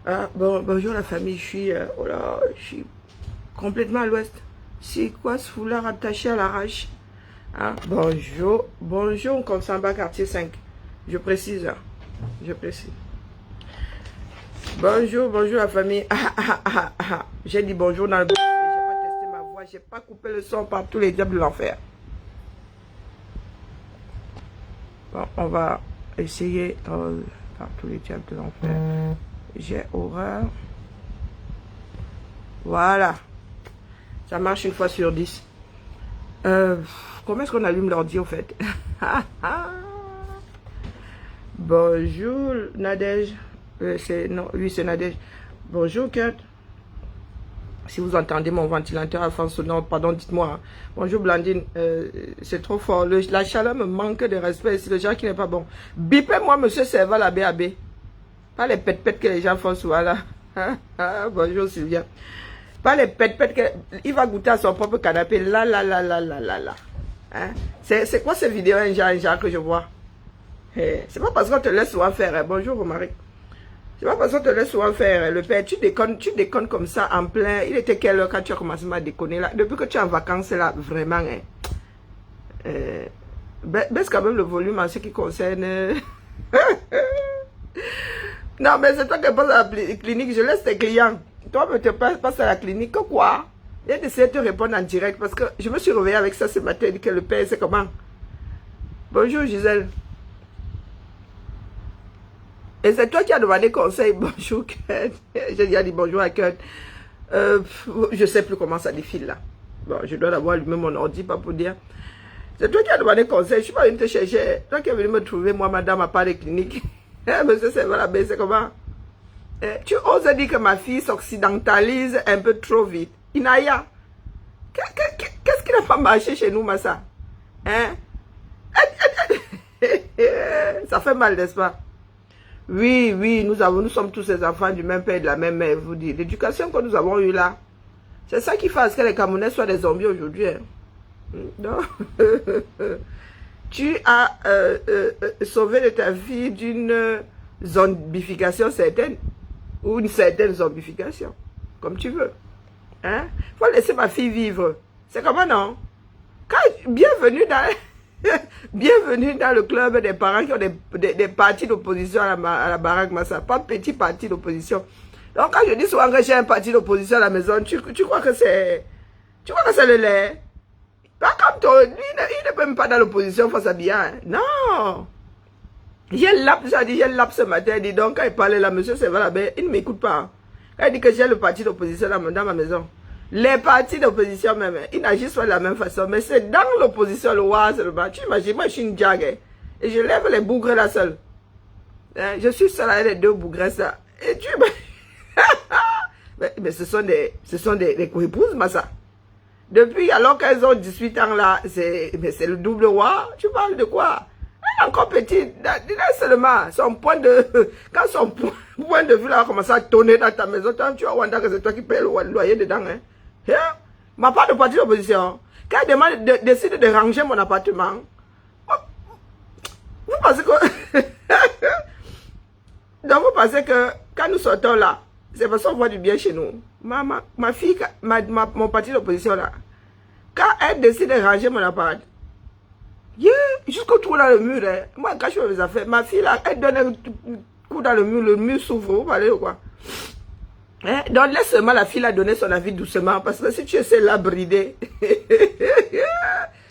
Ah, bon, bonjour la famille, oh là, je suis complètement à l'ouest. C'est quoi ce foulard attaché à l'arrache? Ah, bonjour, bonjour, Consamba, quartier 5. Je précise, hein, je précise. Bonjour, bonjour la famille. J'ai dit bonjour dans le bus, j'ai pas testé ma voix, j'ai pas coupé le son par tous les diables de l'enfer. Bon, on va essayer par tous les diables de l'enfer. J'ai horreur. Voilà. Ça marche une fois sur 10. Comment est-ce qu'on allume l'ordi au fait? Bonjour Nadège. Non, oui, c'est Nadège. Bonjour Kurt. Si vous entendez mon ventilateur à fond sonore, pardon, dites-moi. Hein. Bonjour Blandine. C'est trop fort. La chaleur me manque de respect. C'est le genre qui n'est pas bon. Bipez-moi, monsieur Serval, la BAB. Pas les pète-pète que les gens font souvent là. Bonjour Sylvia. Pas les pète-pète que... Il va goûter à son propre canapé. Là. Hein? C'est quoi ces vidéos un genre que je vois? C'est pas parce qu'on te laisse souvent faire. Hein? Bonjour Romaric. C'est pas parce qu'on te laisse souvent faire. Hein? Le père, tu déconnes comme ça en plein. Il était quelle heure quand tu as commencé à déconner là? Depuis que tu es en vacances là, vraiment. Hein? Baisse quand même le volume en ce qui concerne... Non, mais c'est toi qui passes à la clinique, je laisse tes clients. Toi, tu passes à la clinique, quoi? Il d'essayer de te répondre en direct parce que je me suis réveillée avec ça ce matin, dit que le père, c'est comment? Bonjour Gisèle. Et c'est toi qui as demandé conseil. Bonjour Kurt. J'ai déjà dit bonjour à Kurt. Je sais plus comment ça défile là. Bon, je dois d'abord allumer mon ordi, pas pour dire. C'est toi qui as demandé conseil. Je suis pas venue te chercher. Toi qui es venu me trouver, moi, madame, à part les cliniques. Monsieur, c'est voilà, c'est comment? Tu oses dire que ma fille s'occidentalise un peu trop vite. Inaya, qu'est-ce qui n'a pas marché chez nous, Massa? Hein? Ça fait mal, n'est-ce pas? Oui, nous sommes tous ces enfants du même père et de la même mère, vous dites. L'éducation que nous avons eue là, c'est ça qui fait à ce que les Camerounais soient des zombies aujourd'hui. Hein? Non? Tu as sauvé de ta vie d'une zombification certaine ou une certaine zombification, comme tu veux. Hein? Faut laisser ma fille vivre. C'est comment non? Bienvenue dans le club des parents qui ont des partis d'opposition à la baraque Massa. Pas petit parti d'opposition. Donc quand je dis souvent que j'ai un parti d'opposition à la maison, tu crois que c'est... Tu crois que c'est le lait? Pas comme toi, lui, il n'est même pas dans l'opposition face à bien. Hein. Non. J'ai l'app ce matin, dit donc, quand il parlait là, monsieur Séval, il ne m'écoute pas. Quand il dit que j'ai le parti d'opposition dans ma maison. Les partis d'opposition même, ils n'agissent pas de la même façon, mais c'est dans l'opposition, le roi seulement. Tu imagines, moi je suis une diague, hein, et je lève les bougres là seul. Hein, je suis seul avec les deux bougres là. Et tu mais ce sont des co-épouses, Massa. Depuis, alors qu'elles ont 18 ans là, c'est le double roi. Tu parles de quoi? Elle est encore petite. Dis-le seulement, quand son point de vue là a commencé à tourner dans ta maison, tu vas wonder que c'est toi qui payes le loyer dedans. Hein? Hein? Ma part de parti d'opposition. Quand elle décide de ranger mon appartement, vous pensez que... Donc vous pensez que quand nous sortons là, c'est parce qu'on voit du bien chez nous. Ma fille, mon parti d'opposition là, quand elle décide de ranger mon appart, jusqu'au trou dans le mur, hein, moi quand je fais mes affaires, ma fille là, elle donne un coup dans le mur s'ouvre, vous parlez ou quoi? Hein? Donc laisse seulement la fille là donner son avis doucement, parce que si tu essaies de la brider,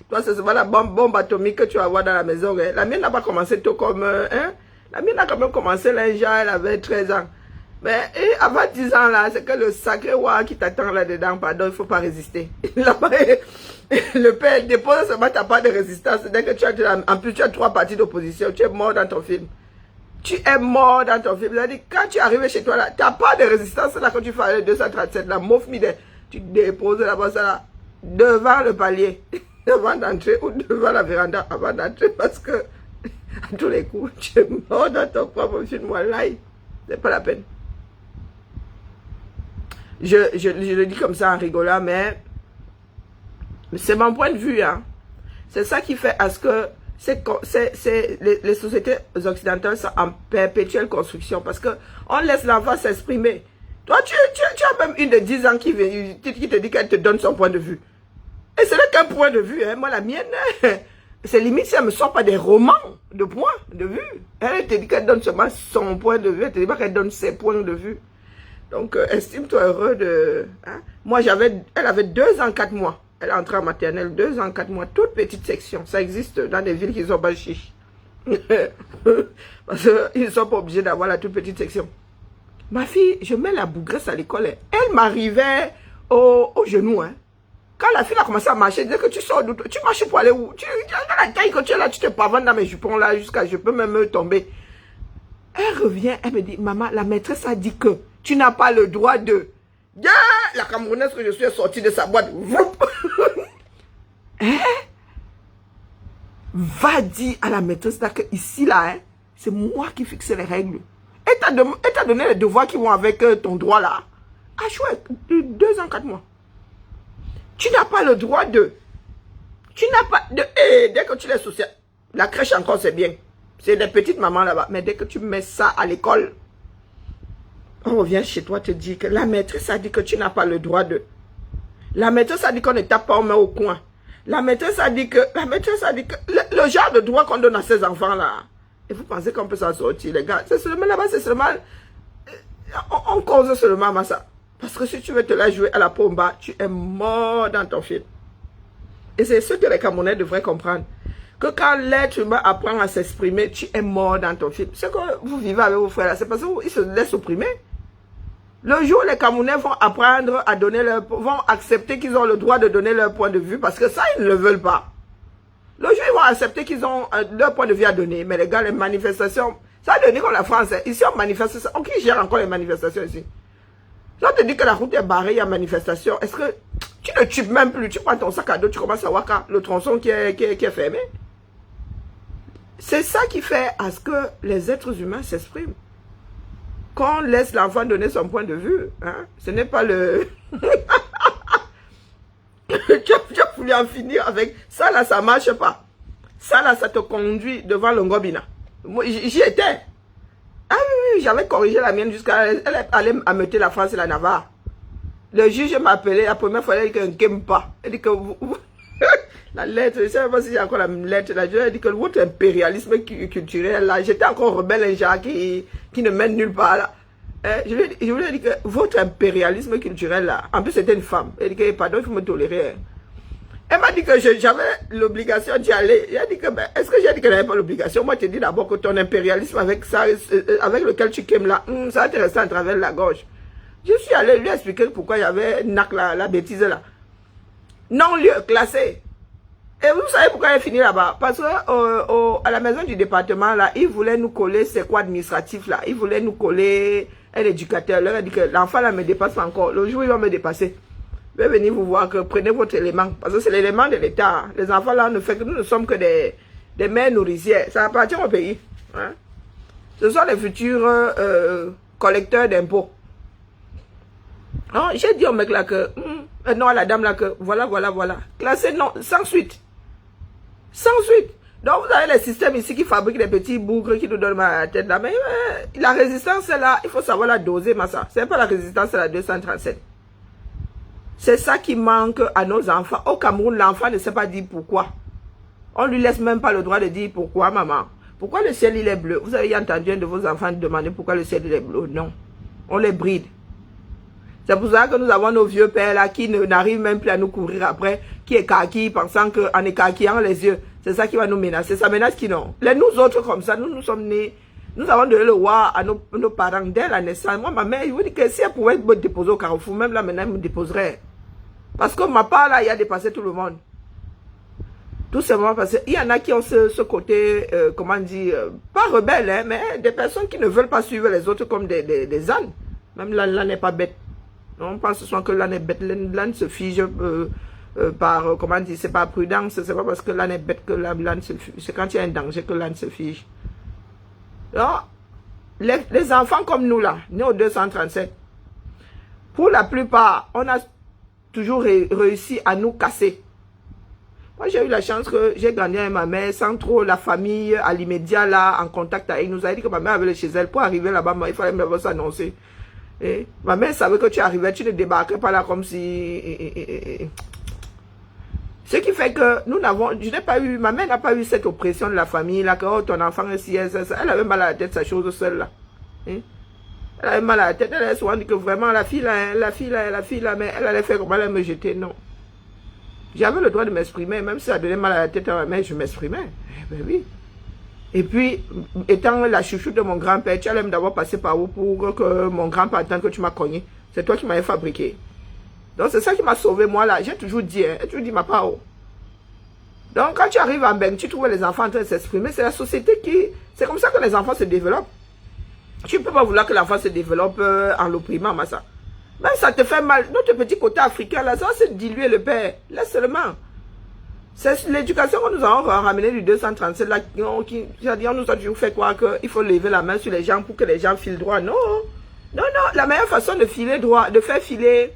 toi c'est seulement la bombe atomique que tu vas avoir dans la maison. Hein? La mienne n'a pas commencé tôt comme... hein? La mienne a quand même commencé là, elle avait 13 ans. Mais avant 10 ans là, c'est que le sacré roi qui t'attend là-dedans, pardon, il ne faut pas résister. Le père dépose seulement ta part de résistance. Dès que tu as, en plus tu as 3 partis d'opposition, tu es mort dans ton film. Tu es mort dans ton film. C'est-à-dire, quand tu es arrivé chez toi là, tu n'as pas de résistance là, quand tu fais le 237 là, mouf mide, tu déposes là-bas ça là, devant le palier, avant d'entrer ou devant la véranda avant d'entrer, parce que à tous les coups, tu es mort dans ton propre film. Voilà, c'est pas la peine. Je le dis comme ça en rigolant, mais c'est mon point de vue. Hein. C'est ça qui fait à ce que les sociétés occidentales sont en perpétuelle construction parce que on laisse l'enfant s'exprimer. Toi, tu as même une de 10 ans qui te dit qu'elle te donne son point de vue. Et ce n'est qu'un point de vue. Hein. Moi, la mienne, c'est limite si elle ne me sort pas des romans de points de vue. Elle te dit qu'elle donne seulement son point de vue. Elle te dit pas qu'elle donne ses points de vue. Donc, estime-toi heureux de... Hein. Moi, elle avait 2 ans, 4 mois. Elle est entrée en maternelle, 2 ans, 4 mois. Toute petite section. Ça existe dans des villes qui sont pas chiches. Parce qu'ils ne sont pas obligés d'avoir la toute petite section. Ma fille, je mets la bougresse à l'école. Elle m'arrivait au genou. Hein. Quand la fille a commencé à marcher, elle disait que tu sors d'où? Tu marches pour aller où? Dans la taille que tu es là, tu te pavanes dans mes jupons là jusqu'à je peux même tomber. Elle revient, elle me dit, maman, la maîtresse a dit que tu n'as pas le droit de... Yeah, la Camerounaise que je suis sortie de sa boîte. Hein? Va dire à la maîtresse là que ici là, hein, c'est moi qui fixe les règles. Et t'as donné les devoirs qui vont avec ton droit là. Ah chouette, 2 ans, 4 mois. Tu n'as pas le droit de... Tu n'as pas de... dès que tu les social... La crèche encore c'est bien. C'est des petites mamans là-bas. Mais dès que tu mets ça à l'école, on revient chez toi te dire que la maîtresse a dit que tu n'as pas le droit de... La maîtresse a dit qu'on ne tape pas aux mains au coin. La maîtresse a dit que... Le genre de droit qu'on donne à ces enfants là. Et vous pensez qu'on peut s'en sortir les gars. C'est seulement là-bas, c'est seulement... On cause seulement à ça. Parce que si tu veux te la jouer à la pomba, tu es mort dans ton film. Et c'est ce que les Camerounais devraient comprendre. Que quand l'être humain apprend à s'exprimer, tu es mort dans ton film. C'est que vous vivez avec vos frères là, c'est parce qu'ils se laissent opprimer. Le jour où les Camerounais vont apprendre à donner vont accepter qu'ils ont le droit de donner leur point de vue, parce que ça, ils ne le veulent pas. Le jour où ils vont accepter qu'ils ont leur point de vue à donner. Mais les gars, les manifestations, ça a donné comme la France. Hein. Ici, on manifeste ça. On qui gère encore les manifestations ici? Là, on te dit que la route est barrée, il y a manifestation. Est-ce que tu ne tues même plus? Tu prends ton sac à dos, tu commences à voir quand le tronçon qui est fermé. C'est ça qui fait à ce que les êtres humains s'expriment. Quand on laisse l'enfant donner son point de vue, hein, ce n'est pas le... tu as voulu en finir avec... Ça là, ça ne marche pas. Ça là, ça te conduit devant le Ngobina. J'y étais. Ah oui, j'avais corrigé la mienne jusqu'à... Elle allait ameuter la France et la Navarre. Le juge m'a appelé, la première fois, elle dit qu'il n'aime pas. Elle dit que vous... La lettre, je ne sais pas si j'ai encore la lettre, là, je dit que votre impérialisme culturel, là, j'étais encore rebelle, un genre qui ne mène nulle part, là. Je lui ai dit que votre impérialisme culturel, là, en plus c'était une femme. Elle dit que, pardon, il faut me tolérer. Elle m'a dit que j'avais l'obligation d'y aller. Elle a dit que, ben, est-ce que j'ai dit qu'elle n'avait pas l'obligation? Moi, je te dis d'abord que ton impérialisme avec ça, avec lequel tu quaimes là, ça va te rester à travers la gorge. Je suis allé lui expliquer pourquoi il y avait la bêtise là. Non-lieu classé. Et vous savez pourquoi elle est finie là-bas? Parce que à la maison du département, là, ils voulaient nous coller, c'est quoi administratif là? Ils voulaient nous coller un éducateur. Leur a dit que l'enfant là me dépasse pas encore. Le jour où il va me dépasser, je vais venir vous voir que prenez votre élément. Parce que c'est l'élément de l'État. Les enfants là, nous ne sommes que des mères nourricières. Ça appartient au pays. Hein? Ce sont les futurs collecteurs d'impôts. J'ai dit au mec là que, non à la dame là que, voilà. Classé non, sans suite. Sans suite. Donc vous avez les systèmes ici qui fabriquent des petits bougres qui nous donnent ma tête là. Mais la résistance est là, il faut savoir la doser, massa. C'est pas la résistance, c'est la 237. C'est ça qui manque à nos enfants. Au Cameroun, l'enfant ne sait pas dire pourquoi. On lui laisse même pas le droit de dire pourquoi, maman. Pourquoi le ciel il est bleu? Vous avez entendu un de vos enfants demander pourquoi le ciel il est bleu? Non. On les bride. C'est pour ça que nous avons nos vieux pères là qui n'arrivent même plus à nous courir après, qui écarquillent pensant qu'en écarquillant les yeux, c'est ça qui va nous menacer. Ça menace qui non? Nous autres comme ça, nous sommes nés, nous avons donné le roi à nos parents dès la naissance. Moi, ma mère, je vous dis que si elle pouvait me déposer au Carrefour, même là maintenant elle me déposerait. Parce que ma part là, il a dépassé tout le monde. Tout simplement parce qu'il y en a qui ont ce côté, comment dire, pas rebelle, hein, mais des personnes qui ne veulent pas suivre les autres comme des ânes. Même l'âne n'est pas bête. On pense souvent que l'âne est bête. L'âne se fige par, comment dire, c'est pas prudence. C'est pas parce que l'âne est bête que l'âne se fige. C'est quand il y a un danger que l'âne se fige. Alors, les enfants comme nous là, nés au 237, pour la plupart, on a toujours réussi à nous casser. Moi, j'ai eu la chance que j'ai grandi avec ma mère sans trop la famille à l'immédiat là, en contact avec nous. A dit que ma mère avait chez elle. Pour arriver là-bas, il fallait me s'annoncer. Ma mère savait que tu arrivais, tu ne débarquais pas là comme si... Ce qui fait que nous n'avons... Je n'ai pas eu... Ma mère n'a pas eu cette oppression de la famille là, que oh, ton enfant est si... Elle avait mal à la tête, sa chose seule là. Elle avait mal à la tête. Elle a souvent dit que vraiment la fille là, mais elle allait faire comment elle allait me jeter. Non. J'avais le droit de m'exprimer, même si ça donnait mal à la tête à ma mère, je m'exprimais. Ben oui. Et puis, étant la chouchoute de mon grand-père, tu allais d'abord passer par où pour que mon grand-père attende que tu m'as cogné. C'est toi qui m'avais fabriqué. Donc, c'est ça qui m'a sauvé, moi, là. J'ai toujours dit, hein, j'ai toujours dit ma part. Donc, quand tu arrives en Beng, tu trouves les enfants en train de s'exprimer. C'est la société qui... C'est comme ça que les enfants se développent. Tu ne peux pas vouloir que l'enfant se développe en l'opprimant, Massa. Même ça te fait mal. Notre petit côté africain, là, ça va se diluer le père. Laisse seulement. C'est l'éducation que nous avons ramenée du 237, là, qui on nous a toujours fait croire qu'il faut lever la main sur les gens pour que les gens filent droit. Non. Non, non. La meilleure façon de filer droit, de faire filer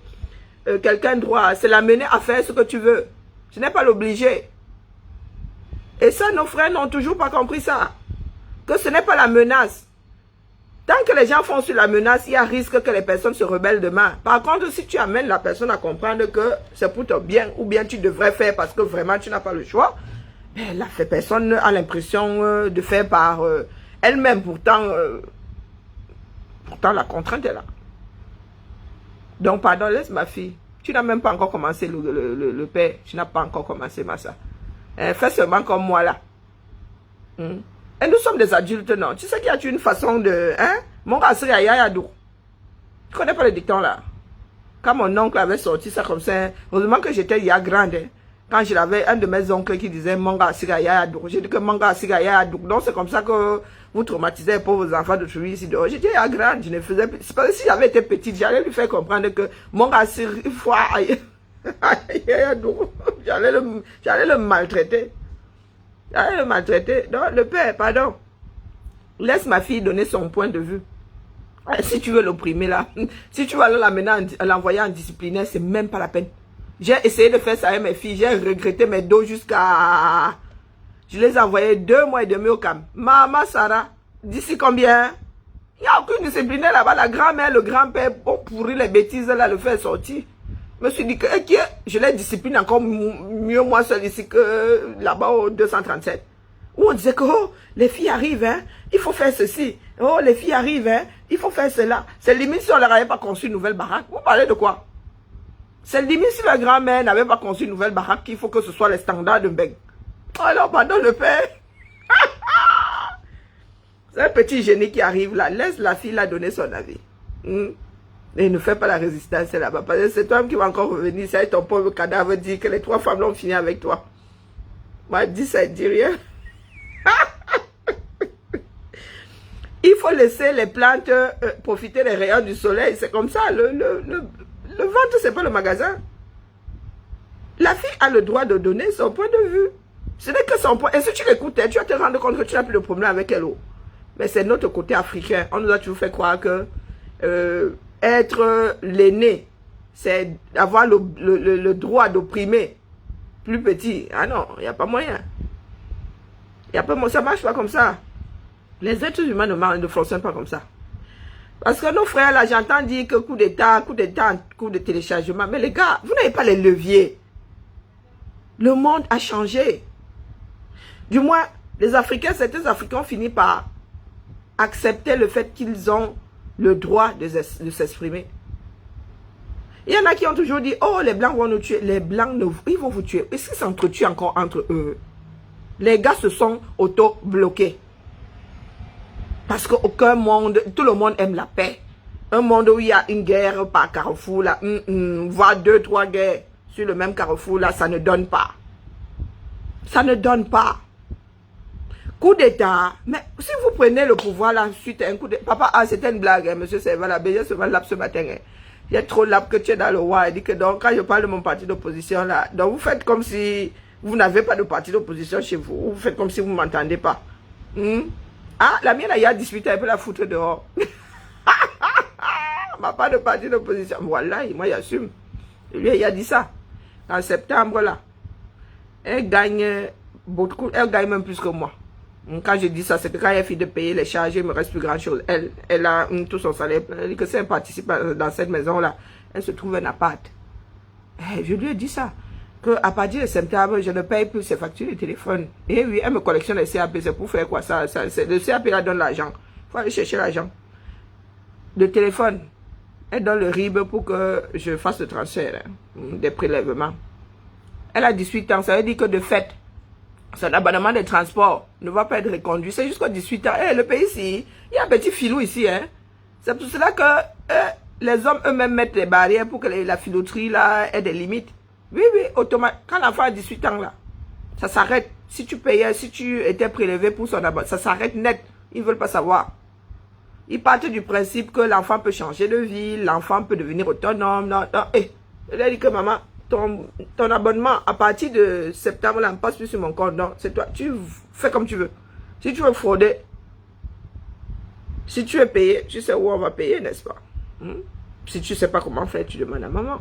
quelqu'un droit, c'est l'amener à faire ce que tu veux. Je n'ai pas l'obliger. Et ça, nos frères n'ont toujours pas compris ça. Que ce n'est pas la menace. Tant que les gens font sur la menace, il y a risque que les personnes se rebellent demain. Par contre, si tu amènes la personne à comprendre que c'est pour ton bien, ou bien tu devrais faire parce que vraiment tu n'as pas le choix, la personne a l'impression de faire par elle-même. Pourtant la contrainte est là. Donc, pardon, laisse ma fille. Tu n'as même pas encore commencé le père. Tu n'as pas encore commencé, Massa. Fais seulement comme moi, là. Et nous sommes des adultes, non. Tu sais qu'il y a une façon de... Hein? Mon gars, c'est Yayadou. Tu connais pas le dicton, là? Quand mon oncle avait sorti ça comme ça, heureusement que j'étais grande. Hein? Quand je l'avais, un de mes oncles qui disait mon gars, c'est Yayadou. J'ai dit que mon gars, c'est Yayadou. Donc, c'est comme ça que vous traumatisez les pauvres enfants de trouver ici dehors. J'étais grande, je ne faisais plus. C'est parce que si j'avais été petite, j'allais lui faire comprendre que mon gars, c'est Yayadou. J'allais le maltraiter. J'allais le maltraiter. Non, le père, pardon. Laisse ma fille donner son point de vue. Si tu veux l'opprimer là, si tu vas l'envoyer en disciplinaire, c'est même pas la peine. J'ai essayé de faire ça avec mes filles, j'ai regretté mes dos jusqu'à... Je les ai envoyés 2 mois et demi au camp. Maman Sarah, d'ici combien? Il n'y a aucune disciplinaire là-bas. La grand-mère, le grand-père, pour pourrir les bêtises là, le faire sortir. Je me suis dit que je les discipline encore mieux moi seul ici que là-bas au 237. Où on disait que oh, les filles arrivent, hein, il faut faire ceci. Oh, les filles arrivent, hein, il faut faire cela. C'est limite si on leur avait pas conçu une nouvelle baraque. Vous parlez de quoi? C'est limite si la grand-mère n'avait pas conçu une nouvelle baraque qu'il faut que ce soit les standards de Beng. Alors, pardon le père. C'est un petit génie qui arrive là. Laisse la fille là donner son avis. Et ne fais pas la résistance là-bas. Parce que c'est toi qui va encore revenir. Ça ton pauvre cadavre dit que les 3 femmes l'ont fini avec toi. Moi, dis ça, dis rien. Il faut laisser les plantes profiter des rayons du soleil. C'est comme ça. Le ventre, c'est pas le magasin. La fille a le droit de donner son point de vue. Ce n'est que son point. Et si tu l'écoutes, tu vas te rendre compte que tu n'as plus de problème avec elle. Mais c'est notre côté africain. On nous a toujours fait croire que être l'aîné, c'est avoir le droit d'opprimer plus petit. Ah non, il n'y a pas moyen. Ça ne marche pas comme ça. Les êtres humains ne fonctionnent pas comme ça. Parce que nos frères, là, j'entends dire que coup d'état, coup de téléchargement. Mais les gars, vous n'avez pas les leviers. Le monde a changé. Du moins, les Africains, certains Africains ont fini par accepter le fait qu'ils ont le droit de s'exprimer. Il y en a qui ont toujours dit, oh, les Blancs vont nous tuer. Les Blancs, ils vont vous tuer. Est-ce qu'ils s'entretuent encore entre eux? Les gars se sont auto-bloqués. Parce qu'aucun monde, tout le monde aime la paix. Un monde où il y a une guerre par carrefour, là, voire 2, 3 guerres sur le même carrefour, là, ça ne donne pas. Ça ne donne pas. Coup d'état. Mais si vous prenez le pouvoir, là, suite à un coup d'état. Papa, c'était une blague, hein, monsieur Serval, la BG se va lap ce matin. Hein. Il y a trop lap que tu es dans le roi. Il dit que donc, quand je parle de mon parti d'opposition, là, donc vous faites comme si vous n'avez pas de parti d'opposition chez vous. Vous faites comme si vous ne m'entendez pas. Ah, la mienne, il y a disputé, elle peut la foutre dehors. Ma pas de parti d'opposition. Voilà, moi, j'assume. Lui, il a dit ça. En septembre, là. Elle gagne beaucoup, elle gagne même plus que moi. Quand je dis ça, c'est que quand elle finit de payer les charges, il ne me reste plus grand chose. Elle a tout son salaire. Elle dit que si elle participe dans cette maison-là, elle se trouve un appart. Je lui ai dit ça. Qu'à partir de septembre, je ne paye plus ses factures de téléphone. Et oui, elle me collectionne les CAP. C'est pour faire quoi ça, le CAP, là, donne l'argent. Il faut aller chercher l'argent. Le téléphone, elle donne le RIB pour que je fasse le transfert des prélèvements. Elle a 18 ans. Ça veut dire que de fait, son abonnement de transport ne va pas être reconduit. C'est jusqu'à 18 ans. Le pays ici, il y a un petit filou ici. C'est pour cela que les hommes eux-mêmes mettent des barrières pour que la filouterie là ait des limites. Oui, automatiquement. Quand l'enfant a 18 ans là, ça s'arrête. Si tu payais, si tu étais prélevé pour son abonnement, ça s'arrête net. Ils ne veulent pas savoir. Ils partent du principe que l'enfant peut changer de vie, l'enfant peut devenir autonome. Non. Elle a dit que maman, ton abonnement, à partir de septembre, là, ne passe plus sur mon compte. Non, c'est toi. Tu fais comme tu veux. Si tu veux frauder, si tu es payé, tu sais où on va payer, n'est-ce pas? Si tu ne sais pas comment faire, tu demandes à maman.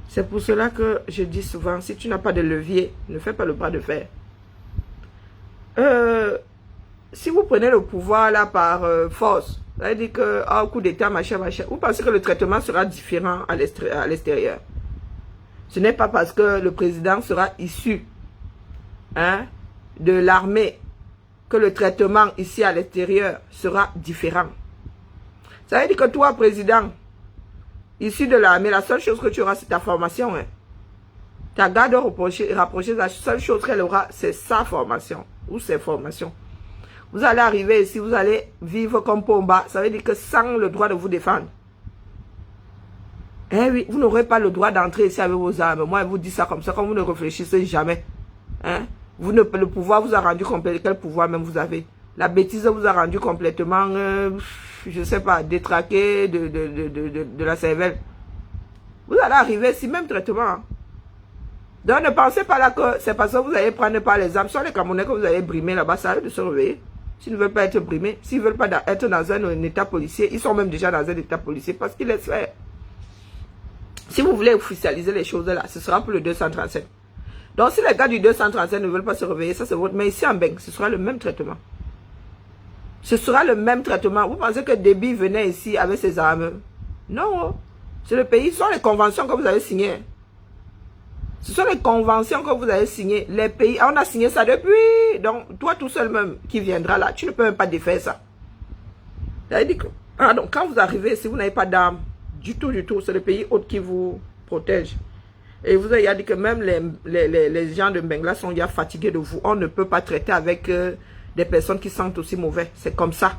C'est pour cela que je dis souvent, si tu n'as pas de levier, ne fais pas le bras de fer. Si vous prenez le pouvoir là par force, ça veut dire que coup d'état, machin, vous pensez que le traitement sera différent à l'extérieur. Ce n'est pas parce que le président sera issu de l'armée que le traitement ici à l'extérieur sera différent. Ça veut dire que toi, président, issu de l'armée, la seule chose que tu auras, c'est ta formation. Ta garde rapprochée, la seule chose qu'elle aura, c'est sa formation ou ses formations. Vous allez arriver ici, vous allez vivre comme Pomba. Ça veut dire que sans le droit de vous défendre. Oui, vous n'aurez pas le droit d'entrer ici avec vos armes. Moi, je vous dis ça comme ça, quand vous ne réfléchissez jamais. Le pouvoir vous a rendu complet. Quel pouvoir même vous avez? La bêtise vous a rendu complètement, je ne sais pas, détraqué de la cervelle. Vous allez arriver ici, même traitement. Donc, ne pensez pas là que c'est parce que vous allez prendre par les armes. Ce sont les Camerounais que vous allez brimer là-bas, ça arrive de se réveiller. S'ils ne veulent pas être brimés, s'ils ne veulent pas être dans un état policier, ils sont même déjà dans un état policier parce qu'ils laissent faire. Si vous voulez officialiser les choses là, ce sera pour le 237. Donc, si les gars du 237 ne veulent pas se réveiller, ça c'est votre. Mais ici en Beng, ce sera le même traitement. Ce sera le même traitement. Vous pensez que Déby venait ici avec ses armes? Non. C'est le pays, ce sont les conventions que vous avez signées. Ce sont les conventions que vous avez signées. Les pays, on a signé ça depuis. Donc, toi tout seul même qui viendra là, tu ne peux même pas défaire ça. Donc, quand vous arrivez, si vous n'avez pas d'armes, du tout, c'est le pays hôte qui vous protège. Et vous avez dit que même les gens de Bengla sont déjà fatigués de vous. On ne peut pas traiter avec des personnes qui sentent aussi mauvais. C'est comme ça.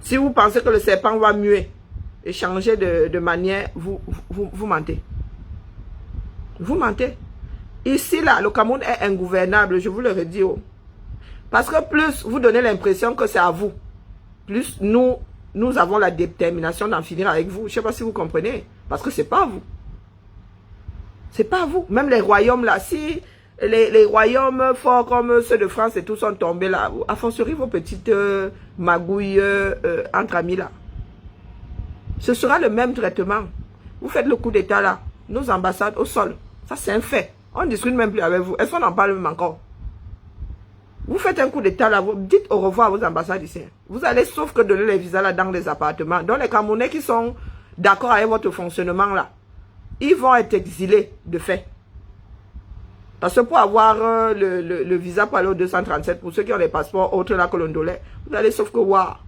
Si vous pensez que le serpent va muer et changer de manière, vous mentez. Vous mentez. Ici, là, le Cameroun est ingouvernable, je vous le redis. Parce que plus vous donnez l'impression que c'est à vous, plus nous avons la détermination d'en finir avec vous. Je ne sais pas si vous comprenez. Parce que c'est pas à vous. C'est pas à vous. Même les royaumes, là, si les royaumes forts comme ceux de France et tout sont tombés, là, à fortiori vos petites magouilles entre amis, là. Ce sera le même traitement. Vous faites le coup d'état, là. Nos ambassades au sol. Ça, c'est un fait. On ne discute même plus avec vous. Est-ce qu'on en parle même encore? Vous faites un coup d'état là, vous dites au revoir à vos ambassades ici. Vous allez sauf que donner les visas là dans les appartements. Donc les Camerounais qui sont d'accord avec votre fonctionnement là, ils vont être exilés de fait. Parce que pour avoir le visa pour aller au 237, pour ceux qui ont les passeports autres là que l'Ondolais, vous allez sauf que voir.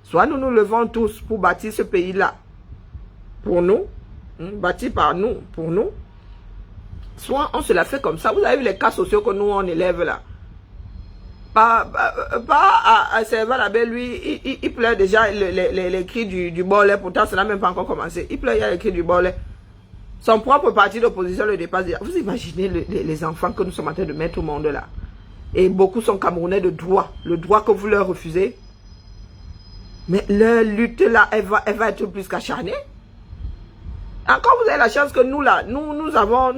Soit nous nous levons tous pour bâtir ce pays là. Pour nous. Bâti par nous, pour nous. Soit on se la fait comme ça. Vous avez vu les cas sociaux que nous on élève là. Pas à Serval Abbé, lui, il pleure déjà les cris du Borlais. Pourtant, ça n'a même pas encore commencé. Il pleure, il y a les cris du Borlais. Son propre parti d'opposition le dépasse. Vous imaginez les enfants que nous sommes en train de mettre au monde là. Et beaucoup sont Camerounais de droit. Le droit que vous leur refusez. Mais leur lutte là, elle va être plus qu'acharnée. Encore vous avez la chance que nous là, nous avons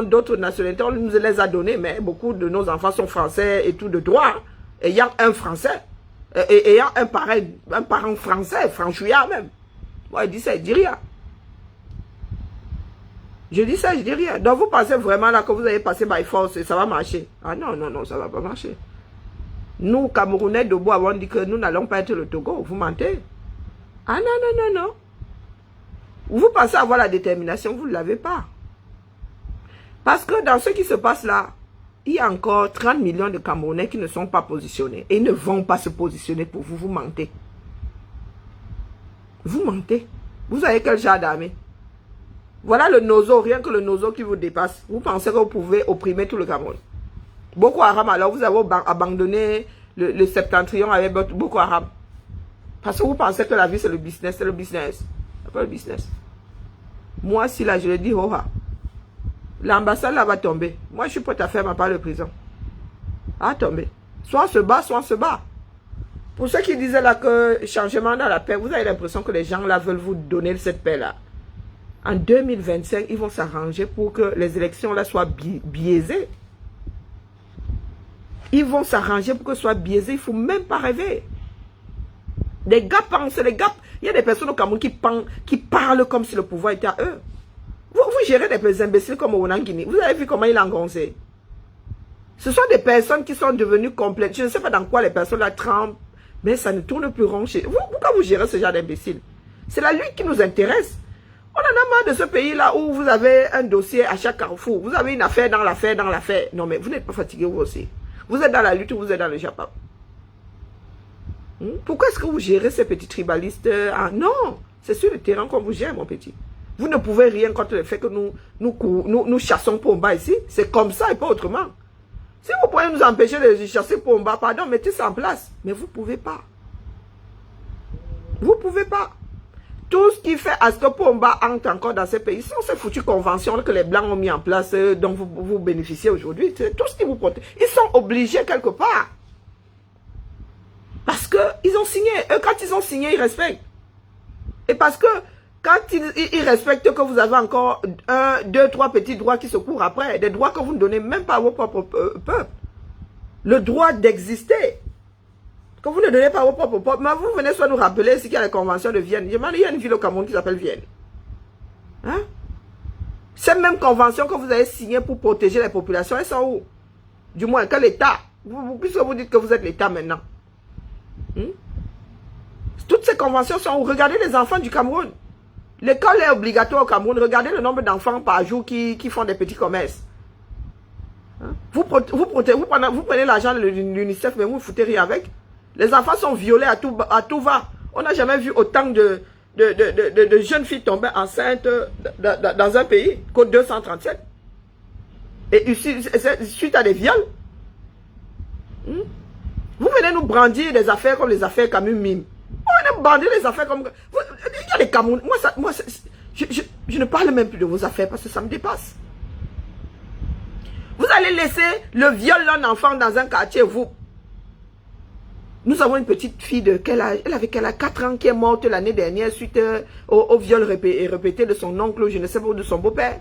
d'autres nationalités, on nous les a donnés, mais beaucoup de nos enfants sont français et tout de droit, hein, ayant un français, ayant un parent français, franchouillard même. Moi, il dit ça, il dit rien. Je dis ça, je dis rien. Donc vous pensez vraiment là que vous allez passer by force et ça va marcher? Ah non, non, non, ça va pas marcher. Nous, Camerounais, debout, avons dit que nous n'allons pas être le Togo. Vous mentez? Ah non, non, non, non. Vous pensez avoir la détermination, vous ne l'avez pas. Parce que dans ce qui se passe là, il y a encore 30 millions de Camerounais qui ne sont pas positionnés. Et ils ne vont pas se positionner pour vous. Vous mentez. Vous mentez. Vous avez quel genre d'armée? Voilà le nozo, rien que le nozo qui vous dépasse. Vous pensez que vous pouvez opprimer tout le Cameroun. Boko Haram, alors vous avez abandonné le septentrion avec Boko Haram. Parce que vous pensez que la vie c'est le business, c'est le business. C'est pas le business. Moi, si là je le dis, oh, l'ambassade là va tomber. Moi, je suis prêt à faire ma part de prison. À tomber. Soit on se bat, soit on se bat. Pour ceux qui disaient là que changement dans la paix, vous avez l'impression que les gens là veulent vous donner cette paix là. En 2025, ils vont s'arranger pour que les élections là soient biaisées. Ils vont s'arranger pour que ce soit biaisé. Il ne faut même pas rêver. Les gars pensent, les gars, il y a des personnes au Cameroun qui parlent comme si le pouvoir était à eux. Vous gérez des imbéciles comme Onangini. Vous avez vu comment il a engoncé. Ce sont des personnes qui sont devenues complètes. Je ne sais pas dans quoi les personnes là trempent, mais ça ne tourne plus rond chez vous. Pourquoi vous gérez ce genre d'imbéciles? C'est la lutte qui nous intéresse. On en a marre de ce pays-là où vous avez un dossier à chaque carrefour. Vous avez une affaire dans l'affaire, dans l'affaire. Non, mais vous n'êtes pas fatigué vous aussi. Vous êtes dans la lutte ou vous êtes dans le Japon. Pourquoi est-ce que vous gérez ces petits tribalistes? Ah, non, c'est sur le terrain qu'on vous gère, mon petit. Vous ne pouvez rien contre le fait que nous chassons Pomba ici. C'est comme ça et pas autrement. Si vous pouvez nous empêcher de chasser Pomba, pardon, mettez ça en place. Mais vous ne pouvez pas. Vous ne pouvez pas. Tout ce qui fait à ce que Pomba entre encore dans ces pays, ce sont ces foutues conventions que les Blancs ont mis en place, dont vous bénéficiez aujourd'hui. C'est tout ce qui vous protège. Ils sont obligés quelque part. Parce qu'ils ont signé. Eux, quand ils ont signé, ils respectent. Et parce que quand ils respectent que vous avez encore 1, 2, 3 petits droits qui se courent après, des droits que vous ne donnez même pas à vos propres peuples. Le droit d'exister. Que vous ne donnez pas à vos propres peuples. Mais vous venez soit nous rappeler ce qu'il y a la convention de Vienne. Il y a une ville au Cameroun qui s'appelle Vienne. Hein? Ces mêmes conventions que vous avez signées pour protéger les populations, elles sont où? Du moins, quel État? Puisque vous dites que vous êtes l'État maintenant. Toutes ces conventions sont où? Regardez les enfants du Cameroun. L'école est obligatoire au Cameroun. Regardez le nombre d'enfants par jour qui font des petits commerces. Hein? Vous prenez l'argent de l'UNICEF, mais vous ne foutez rien avec. Les enfants sont violés à tout va. On n'a jamais vu autant de jeunes filles tomber enceintes dans un pays qu'au 237. Et suite à des viols. Vous venez nous brandir des affaires comme les affaires Camus Mime. Vous venez brandir les affaires comme... Il y a les Camerounais. Je ne parle même plus de vos affaires parce que ça me dépasse. Vous allez laisser le viol d'un enfant dans un quartier, vous. Nous avons une petite fille de quel âge? Elle avait 4 ans qui est morte l'année dernière suite au viol répété de son oncle, je ne sais pas, ou de son beau-père.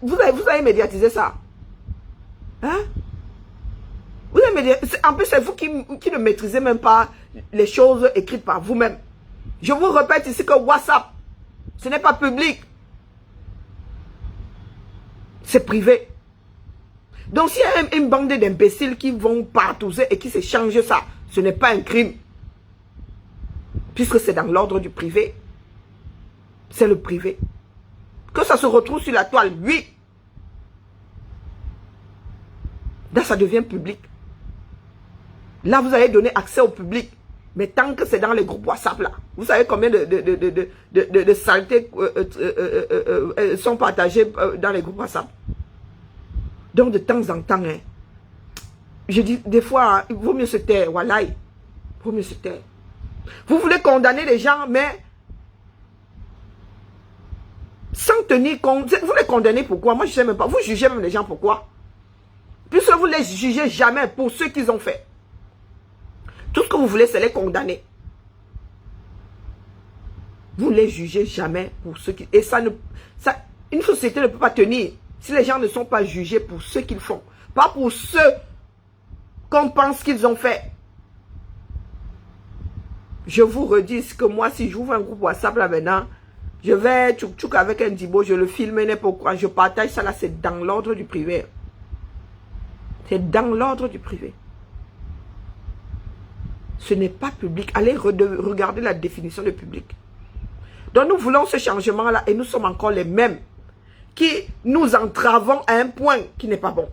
Vous avez médiatisé ça. Hein? En plus, c'est vous qui ne maîtrisez même pas les choses écrites par vous-même. Je vous répète ici que WhatsApp, ce n'est pas public. C'est privé. Donc, s'il y a une bande d'imbéciles qui vont partouzer et qui s'échangent ça, ce n'est pas un crime. Puisque c'est dans l'ordre du privé. C'est le privé. Que ça se retrouve sur la toile, oui. Là, ça devient public. Là, vous allez donner accès au public. Mais tant que c'est dans les groupes WhatsApp, là, vous savez combien de saletés sont partagées dans les groupes WhatsApp. Donc, de temps en temps, hein, je dis, des fois, hein, il vaut mieux se taire, voilà. Il vaut mieux se taire. Vous voulez condamner les gens, mais sans tenir compte. Vous les condamnez pourquoi? Moi, je ne sais même pas. Vous jugez même les gens pourquoi? Puisque vous ne les jugez jamais pour ce qu'ils ont fait. Tout ce que vous voulez, c'est les condamner. Vous ne les jugez jamais pour ce qu'ils... Et une société ne peut pas tenir si les gens ne sont pas jugés pour ce qu'ils font. Pas pour ce qu'on pense qu'ils ont fait. Je vous redis que moi, si j'ouvre un groupe WhatsApp là maintenant, Je vais tchouk-tchouk avec un dibo, je le filme, n'importe quoi. Je partage ça là, c'est dans l'ordre du privé. C'est dans l'ordre du privé. Ce n'est pas public. Allez regarder la définition de public. Donc nous voulons ce changement-là et nous sommes encore les mêmes qui nous entravons à un point qui n'est pas bon.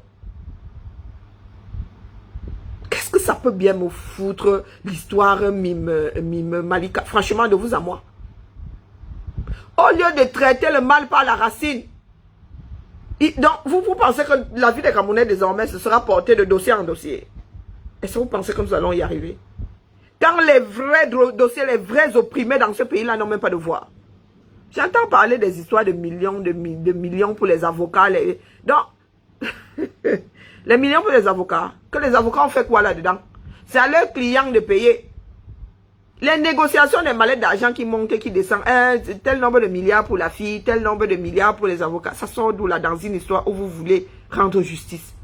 Qu'est-ce que ça peut bien me foutre l'histoire mime Malika? Franchement, de vous à moi. Au lieu de traiter le mal par la racine, donc vous pensez que la vie des Camerounais désormais se sera portée de dossier en dossier? Est-ce que vous pensez que nous allons y arriver? Quand les vrais dossiers, les vrais opprimés dans ce pays-là n'ont même pas de voix. J'entends parler des histoires de millions, de millions pour les avocats. Donc, les millions pour les avocats. Que les avocats ont fait quoi là-dedans? C'est à leurs clients de payer. Les négociations des mallettes d'argent qui montent et qui descendent. Tel nombre de milliards pour la fille, tel nombre de milliards pour les avocats. Ça sort d'où là dans une histoire où vous voulez rendre justice?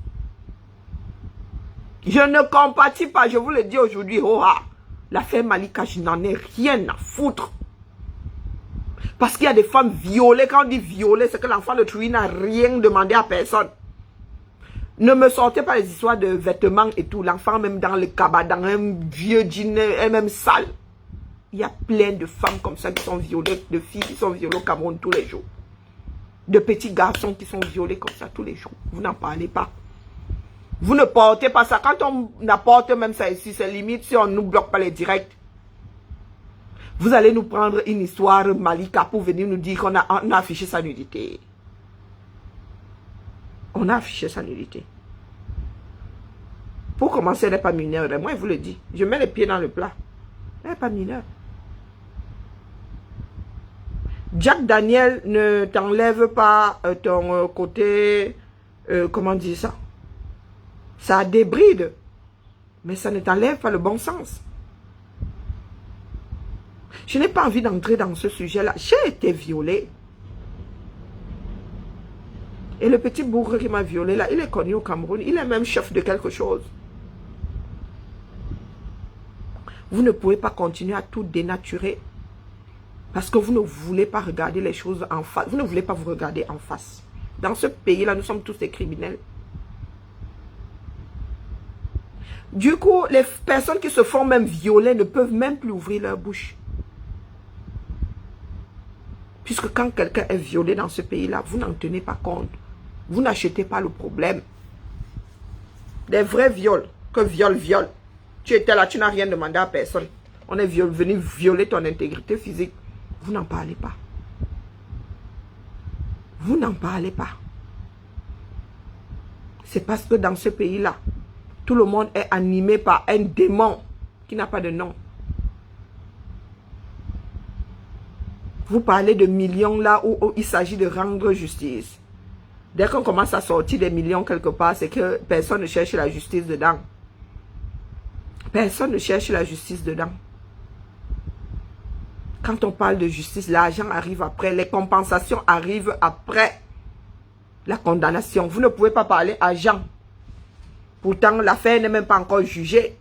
Je ne compatis pas, je vous le dis aujourd'hui. Oh, ah, l'affaire Malika, je n'en ai rien à foutre. Parce qu'il y a des femmes violées. Quand on dit violées, c'est que l'enfant de Trouy n'a rien demandé à personne. Ne me sortez pas les histoires de vêtements et tout. L'enfant, même dans le cabas, dans un vieux jean, est même sale. Il y a plein de femmes comme ça qui sont violées, de filles qui sont violées au Cameroun tous les jours. De petits garçons qui sont violés comme ça tous les jours. Vous n'en parlez pas. Vous ne portez pas ça. Quand on apporte même ça ici, c'est limite si on ne nous bloque pas les directs. Vous allez nous prendre une histoire Malika pour venir nous dire qu'on a affiché sa nudité. On a affiché sa nudité. Pour commencer, elle n'est pas mineure. Moi, je vous le dis. Je mets les pieds dans le plat. Elle n'est pas mineure. Jack Daniel ne t'enlève pas ton côté... comment dire ça? Ça débride. Mais ça ne t'enlève pas le bon sens. Je n'ai pas envie d'entrer dans ce sujet-là. J'ai été violée. Et le petit bougre qui m'a violée là, il est connu au Cameroun. Il est même chef de quelque chose. Vous ne pouvez pas continuer à tout dénaturer. Parce que vous ne voulez pas regarder les choses en face. Vous ne voulez pas vous regarder en face. Dans ce pays-là, nous sommes tous des criminels. Du coup, les personnes qui se font même violer ne peuvent même plus ouvrir leur bouche. Puisque quand quelqu'un est violé dans ce pays-là, vous n'en tenez pas compte. Vous n'achetez pas le problème. Des vrais viols. Que viol. Tu étais là, tu n'as rien demandé à personne. On est venu violer ton intégrité physique. Vous n'en parlez pas. Vous n'en parlez pas. C'est parce que dans ce pays-là, tout le monde est animé par un démon qui n'a pas de nom. Vous parlez de millions là où il s'agit de rendre justice. Dès qu'on commence à sortir des millions quelque part, c'est que personne ne cherche la justice dedans. Personne ne cherche la justice dedans. Quand on parle de justice, l'argent arrive après, les compensations arrivent après la condamnation. Vous ne pouvez pas parler argent. Pourtant, l'affaire n'est même pas encore jugée.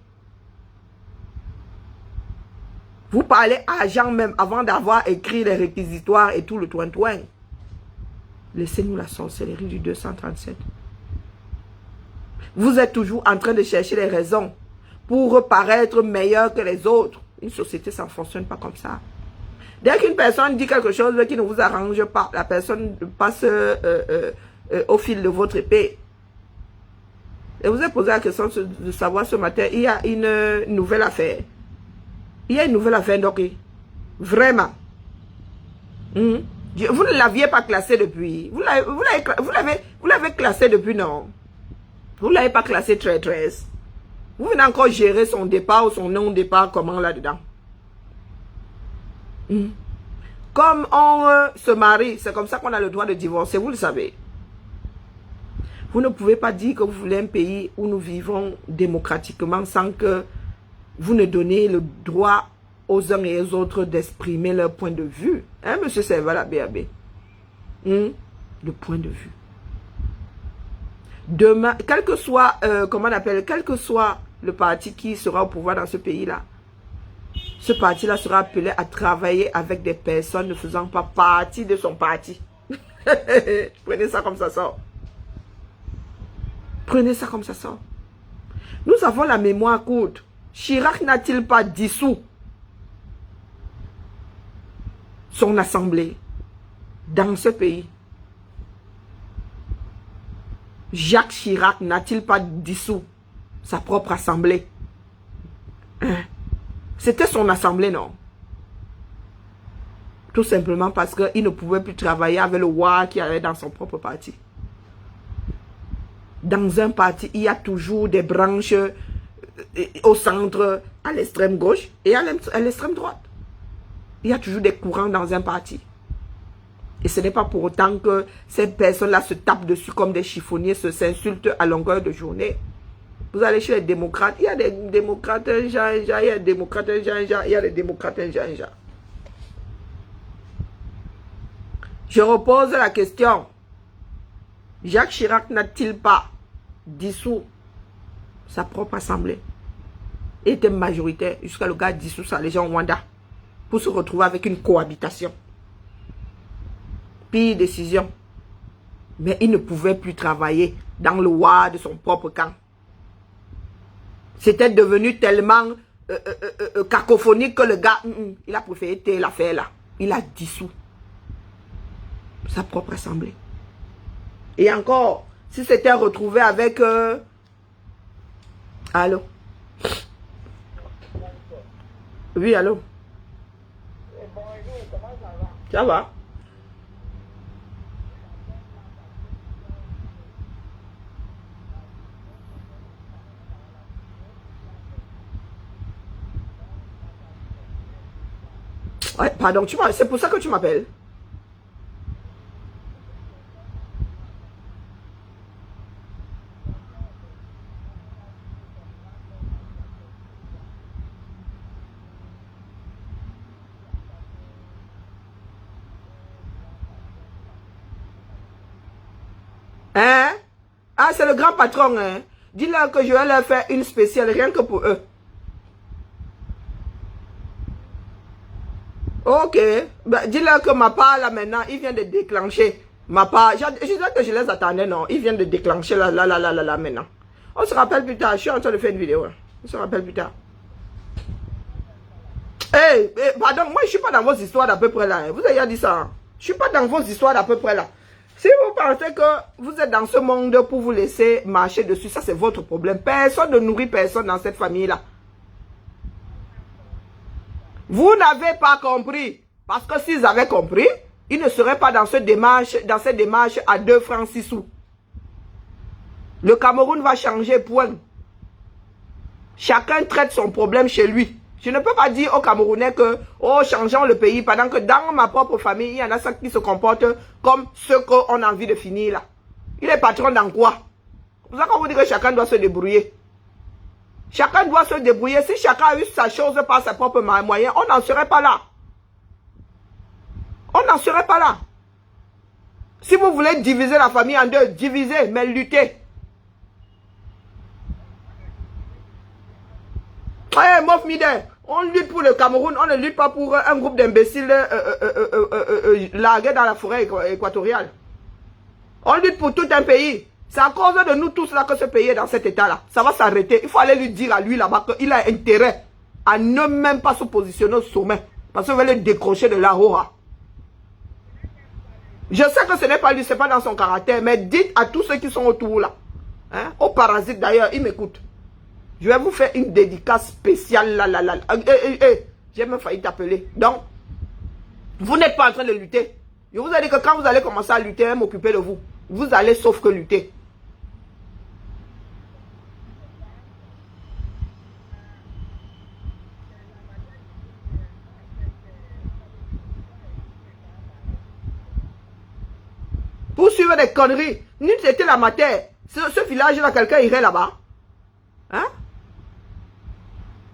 Vous parlez argent même avant d'avoir écrit les réquisitoires et tout le toin-toin. Laissez-nous la sorcellerie du 237. Vous êtes toujours en train de chercher les raisons pour paraître meilleur que les autres. Une société, ça ne fonctionne pas comme ça. Dès qu'une personne dit quelque chose qui ne vous arrange pas, la personne passe au fil de votre épée. Et vous avez posé la question de savoir ce matin, il y a une nouvelle affaire. Il y a une nouvelle affaire, donc, vraiment. Vous ne l'aviez pas classé depuis. Vous l'avez classé depuis, non. Vous ne l'avez pas classé très. Vous venez encore gérer son départ ou son non-départ, comment là-dedans. Comme on se marie, c'est comme ça qu'on a le droit de divorcer, vous le savez. Vous ne pouvez pas dire que vous voulez un pays où nous vivons démocratiquement sans que vous ne donnez le droit aux uns et aux autres d'exprimer leur point de vue. Hein, monsieur Serval BAB? Le point de vue. Demain, quel que soit, comment on appelle, quel que soit le parti qui sera au pouvoir dans ce pays-là, ce parti-là sera appelé à travailler avec des personnes ne faisant pas partie de son parti. Prenez ça comme ça sort. Prenez ça comme ça sort. Nous avons la mémoire courte. Chirac n'a-t-il pas dissous son assemblée dans ce pays? Jacques Chirac n'a-t-il pas dissous sa propre assemblée? Hein? C'était son assemblée, non? Tout simplement parce qu'il ne pouvait plus travailler avec le roi qui avait dans son propre parti. Dans un parti, il y a toujours des branches au centre, à l'extrême gauche et à l'extrême droite. Il y a toujours des courants dans un parti. Et ce n'est pas pour autant que ces personnes-là se tapent dessus comme des chiffonniers, s'insultent à longueur de journée. Vous allez chez les démocrates, il y a des démocrates il y a des démocrates il y a des démocrates Je repose la question. Jacques Chirac n'a-t-il pas dissous sa propre assemblée? Il était majoritaire jusqu'à le gars dissous ça, les gens au Rwanda, pour se retrouver avec une cohabitation. Pire décision. Mais il ne pouvait plus travailler dans le roi de son propre camp. C'était devenu tellement cacophonique que le gars, il a préféré taire l'affaire là. Il a dissous sa propre assemblée. Et encore, si c'était retrouvé avec... Allô? Oui, allô? Ça va? Ouais, pardon, c'est pour ça que tu m'appelles? Hein? Ah, c'est le grand patron, hein? Dis-leur que je vais leur faire une spéciale, rien que pour eux. Ok. Ben, dis-leur que ma part, là, maintenant, il vient de déclencher. Ma part, je disais que je les attendais, non? Il vient de déclencher, là, maintenant. On se rappelle plus tard. Je suis en train de faire une vidéo. Hein. On se rappelle plus tard. Hey, pardon, moi, je suis pas dans vos histoires d'à peu près, là. Hein. Vous avez dit ça. Hein? Je suis pas dans vos histoires d'à peu près, là. Si vous pensez que vous êtes dans ce monde pour vous laisser marcher dessus, ça c'est votre problème. Personne ne nourrit personne dans cette famille-là. Vous n'avez pas compris. Parce que s'ils avaient compris, ils ne seraient pas dans cette démarche à 2 francs 6 sous. Le Cameroun va changer, point. Chacun traite son problème chez lui. Je ne peux pas dire aux Camerounais que, oh, changeons le pays, pendant que dans ma propre famille, il y en a certains qui se comportent comme ceux qu'on a envie de finir là. Il est patron dans quoi? C'est pour ça qu'on vous dit que chacun doit se débrouiller. Chacun doit se débrouiller. Si chacun a eu sa chose par ses propres moyens, on n'en serait pas là. On n'en serait pas là. Si vous voulez diviser la famille en deux, divisez, mais luttez. Hey, Mof Mide, on lutte pour le Cameroun, on ne lutte pas pour un groupe d'imbéciles largués dans la forêt équatoriale. On lutte pour tout un pays. C'est à cause de nous tous là que ce pays est dans cet état-là. Ça va s'arrêter. Il faut aller lui dire à lui là-bas qu'il a intérêt à ne même pas se positionner au sommet. Parce qu'on va le décrocher de la Hora. Je sais que ce n'est pas lui, ce n'est pas dans son caractère. Mais dites à tous ceux qui sont autour là. Hein, aux parasites d'ailleurs, ils m'écoutent. Je vais vous faire une dédicace spéciale là. J'ai même failli t'appeler. Donc, vous n'êtes pas en train de lutter. Je vous ai dit que quand vous allez commencer à lutter, m'occuper de vous. Vous allez sauf que lutter. Pour suivre des conneries. Nous, c'était la matière. Ce village-là, quelqu'un irait là-bas. Hein?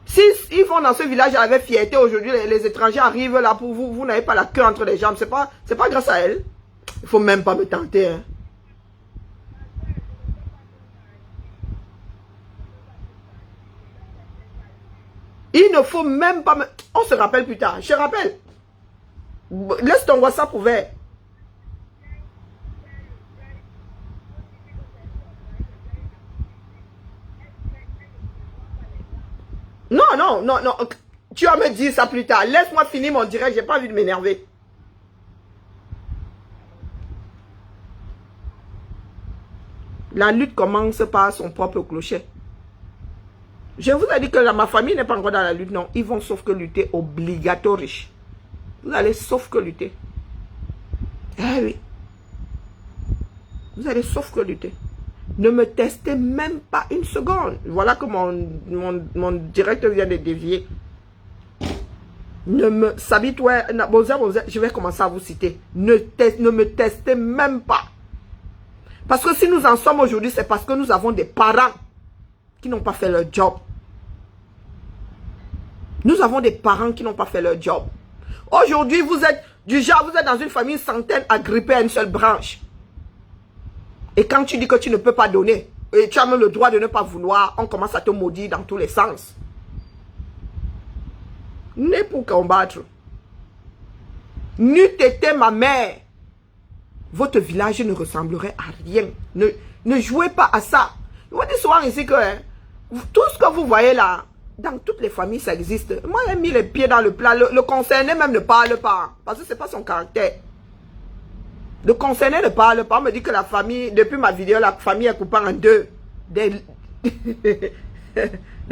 Si ils vont dans ce village avec fierté aujourd'hui, les étrangers arrivent là pour vous, vous n'avez pas la queue entre les jambes. C'est pas grâce à elle. Il faut même pas me tenter. Hein. Il ne faut même pas... On se rappelle plus tard. Je rappelle. Laisse ton WhatsApp ouvert. Non, non, non, non. Tu vas me dire ça plus tard. Laisse-moi finir mon direct. J'ai pas envie de m'énerver. La lutte commence par son propre clocher. Je vous ai dit que ma famille n'est pas encore dans la lutte. Non, ils vont sauf que lutter obligatoire. Vous allez sauf que lutter. Eh oui. Vous allez sauf que lutter. Ne me testez même pas une seconde. Voilà que mon directeur vient de dévier. Ne me... Sabitoué, je vais commencer à vous citer. Ne me testez même pas. Parce que si nous en sommes aujourd'hui, c'est parce que nous avons des parents qui n'ont pas fait leur job. Nous avons des parents qui n'ont pas fait leur job. Aujourd'hui, vous êtes du genre, vous êtes dans une famille centaine agrippée à une seule branche. Et quand tu dis que tu ne peux pas donner, et tu as même le droit de ne pas vouloir, on commence à te maudire dans tous les sens. Né pour combattre. N'eût été ma mère, votre village ne ressemblerait à rien. Ne jouez pas à ça. Je vous dis souvent ici que tout ce que vous voyez là, dans toutes les familles, ça existe. Moi, j'ai mis les pieds dans le plat. Le concerné même ne parle pas. Parce que ce n'est pas son caractère. Le concerné ne parle pas. On me dit que la famille, depuis ma vidéo, la famille est coupée en deux. Des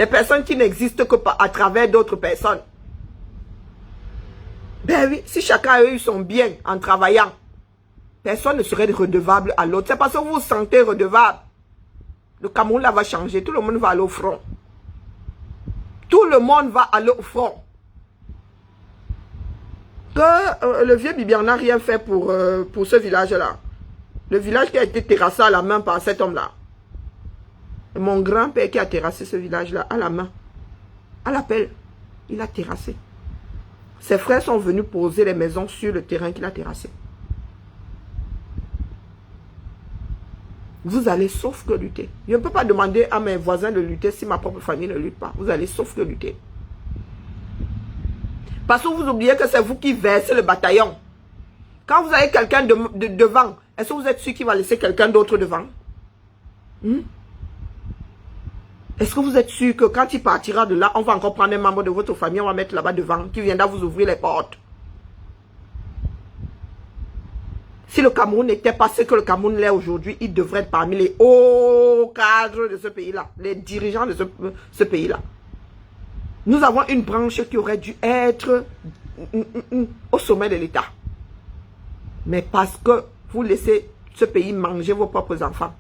personnes qui n'existent que à travers d'autres personnes. Ben oui, si chacun a eu son bien en travaillant, personne ne serait redevable à l'autre. C'est parce que vous vous sentez redevable. Le Cameroun là va changer. Tout le monde va aller au front. Tout le monde va aller au front. Que le vieux Bibian n'a rien fait pour ce village-là. Le village qui a été terrassé à la main par cet homme-là. Mon grand-père qui a terrassé ce village-là à la main. À l'appel. Il a terrassé. Ses frères sont venus poser les maisons sur le terrain qu'il a terrassé. Vous allez sauf que lutter. Je ne peux pas demander à mes voisins de lutter si ma propre famille ne lutte pas. Vous allez sauf que lutter. Parce que vous oubliez que c'est vous qui versez le bataillon. Quand vous avez quelqu'un devant, est-ce que vous êtes sûr qu'il va laisser quelqu'un d'autre devant? Est-ce que vous êtes sûr que quand il partira de là, on va encore prendre un membre de votre famille, on va mettre là-bas devant, qui viendra vous ouvrir les portes? Si le Cameroun n'était pas ce que le Cameroun l'est aujourd'hui, il devrait être parmi les hauts cadres de ce pays-là, les dirigeants de ce pays-là. Nous avons une branche qui aurait dû être au sommet de l'État. Mais parce que vous laissez ce pays manger vos propres enfants,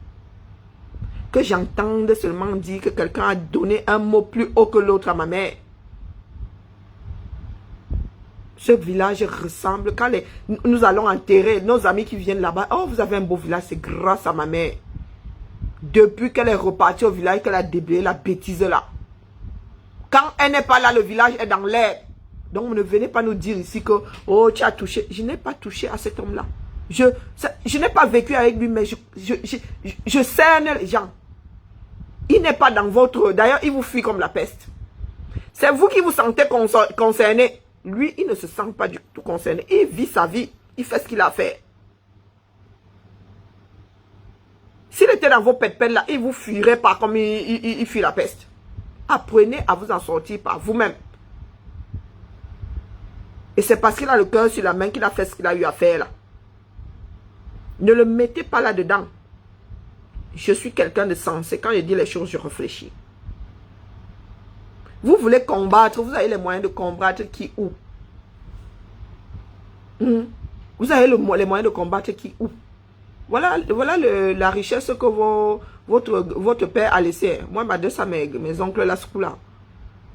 que j'entende seulement dire que quelqu'un a donné un mot plus haut que l'autre à ma mère. Ce village ressemble, quand nous allons enterrer nos amis qui viennent là-bas, oh vous avez un beau village, c'est grâce à ma mère. Depuis qu'elle est repartie au village, qu'elle a déblayé la bêtise là. Quand elle n'est pas là, le village est dans l'air. Donc ne venez pas nous dire ici que, oh tu as touché. Je n'ai pas touché à cet homme-là. Je n'ai pas vécu avec lui, mais je cerne les gens. Il n'est pas dans votre... D'ailleurs, il vous fuit comme la peste. C'est vous qui vous sentez concerné. Lui, il ne se sent pas du tout concerné. Il vit sa vie. Il fait ce qu'il a à faire. S'il était dans vos pètes-pètes là, il vous fuirait pas comme il fuit la peste. Apprenez à vous en sortir par vous-même. Et c'est parce qu'il a le cœur sur la main qu'il a fait ce qu'il a eu à faire là. Ne le mettez pas là-dedans. Je suis quelqu'un de sensé. Quand je dis les choses, je réfléchis. Vous voulez combattre, vous avez les moyens de combattre qui où? Vous avez les moyens de combattre qui où? Voilà la richesse que votre père a laissée. Moi, ma deux, ça, mes oncles là, là.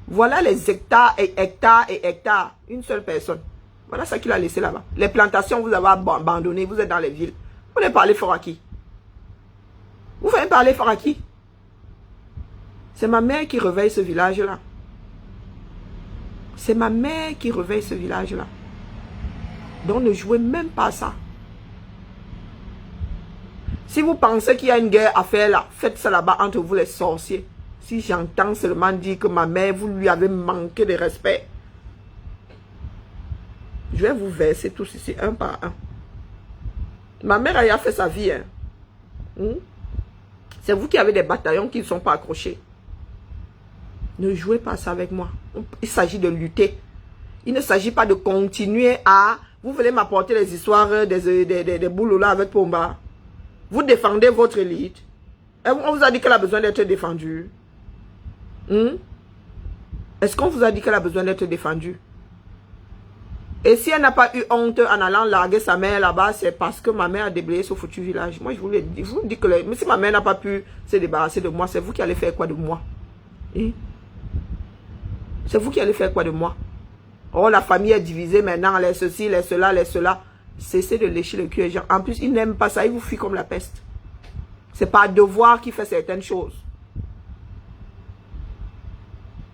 Voilà les hectares et hectares et hectares. Une seule personne. Voilà ce qu'il a laissé là-bas. Les plantations, vous avez abandonné. Vous êtes dans les villes. Vous voulez parler fort à qui? Vous voulez parler fort à qui? C'est ma mère qui réveille ce village-là. C'est ma mère qui réveille ce village-là. Donc ne jouez même pas à ça. Si vous pensez qu'il y a une guerre à faire là, faites ça là-bas entre vous les sorciers. Si j'entends seulement dire que ma mère, vous lui avez manqué de respect, je vais vous verser tous ici, un par un. Ma mère a fait sa vie. Hein. C'est vous qui avez des bataillons qui ne sont pas accrochés. Ne jouez pas ça avec moi. Il s'agit de lutter. Il ne s'agit pas de continuer à... Vous voulez m'apporter les histoires des boulots là avec Pomba. Vous défendez votre élite. Et on vous a dit qu'elle a besoin d'être défendue. Est-ce qu'on vous a dit qu'elle a besoin d'être défendue? Et si elle n'a pas eu honte en allant larguer sa mère là-bas, c'est parce que ma mère a déblayé ce foutu village. Moi, je vous dis que... Mais si ma mère n'a pas pu se débarrasser de moi, c'est vous qui allez faire quoi de moi? C'est vous qui allez faire quoi de moi? Oh, la famille est divisée maintenant, les ceci, les cela, les cela. Cessez de lécher le cul aux gens. En plus, ils n'aiment pas ça, ils vous fuient comme la peste. C'est par devoir qu'il fait certaines choses.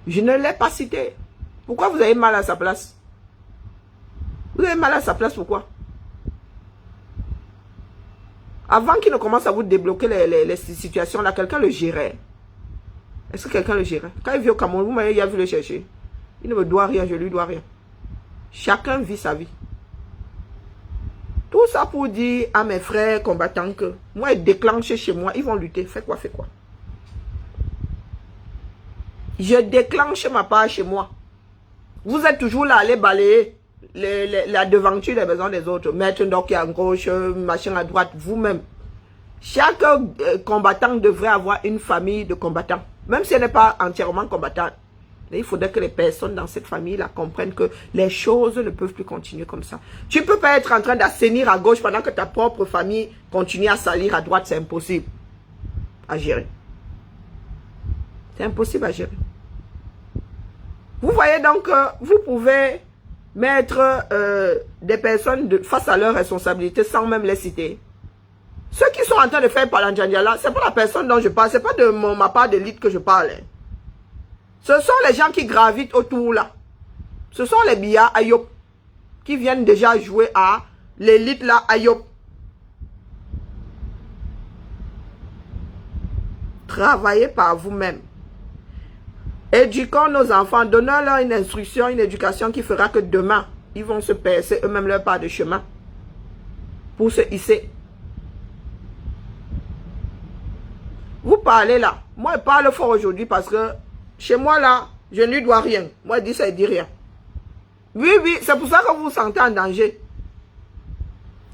Je ne l'ai pas cité. Pourquoi vous avez mal à sa place? Vous avez mal à sa place, pourquoi? Avant qu'il ne commence à vous débloquer les situations là, quelqu'un le gérait. Est-ce que quelqu'un le gérait? Quand il vit au Cameroun, vous m'avez vu le chercher. Il ne me doit rien, je lui dois rien. Chacun vit sa vie. Tout ça pour dire à mes frères combattants que moi, ils déclenchent chez moi, ils vont lutter. Fais quoi, fais quoi. Je déclenche ma part chez moi. Vous êtes toujours là à aller balayer la devanture des maisons des autres. Mettre un doc à gauche, machin à droite, vous-même. Chaque combattant devrait avoir une famille de combattants. Même si elle n'est pas entièrement combattante. Mais il faudrait que les personnes dans cette famille-là comprennent que les choses ne peuvent plus continuer comme ça. Tu ne peux pas être en train d'assainir à gauche pendant que ta propre famille continue à salir à droite. C'est impossible à gérer. C'est impossible à gérer. Vous voyez donc que vous pouvez mettre des personnes face à leurs responsabilités sans même les citer. Ceux qui sont en train de faire Palanjandiala, ce n'est pas la personne dont je parle, ce n'est pas de ma part d'élite que je parle. Hein. Ce sont les gens qui gravitent autour là. Ce sont les Biya Ayop qui viennent déjà jouer à l'élite là Ayop. Travaillez par vous-même. Éduquons nos enfants, donnons-leur une instruction, une éducation qui fera que demain, ils vont se percer eux-mêmes leur part de chemin pour se hisser. Vous parlez là. Moi, je parle fort aujourd'hui parce que chez moi là, je ne lui dois rien. Moi, je dis ça, il dit rien. Oui, oui, c'est pour ça que vous vous sentez en danger.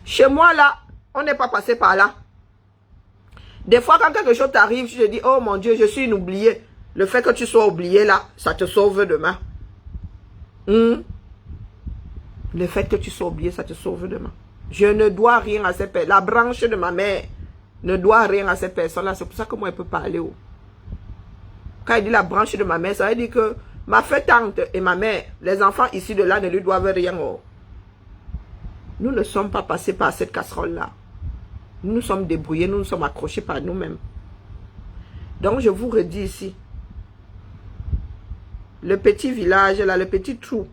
Chez moi là, on n'est pas passé par là. Des fois, quand quelque chose t'arrive, je te dis, oh mon Dieu, je suis une oubliée. Le fait que tu sois oublié là, ça te sauve demain. Le fait que tu sois oublié, ça te sauve demain. Je ne dois rien à ces personnes. La branche de ma mère ne doit rien à ces personnes-là. C'est pour ça que moi, je peux parler. Quand il dit la branche de ma mère, ça veut dire que ma tante et ma mère, les enfants ici de là ne lui doivent rien. Nous ne sommes pas passés par cette casserole-là. Nous nous sommes débrouillés, nous nous sommes accrochés par nous-mêmes. Donc, je vous redis ici. Le petit village, là, le petit trou,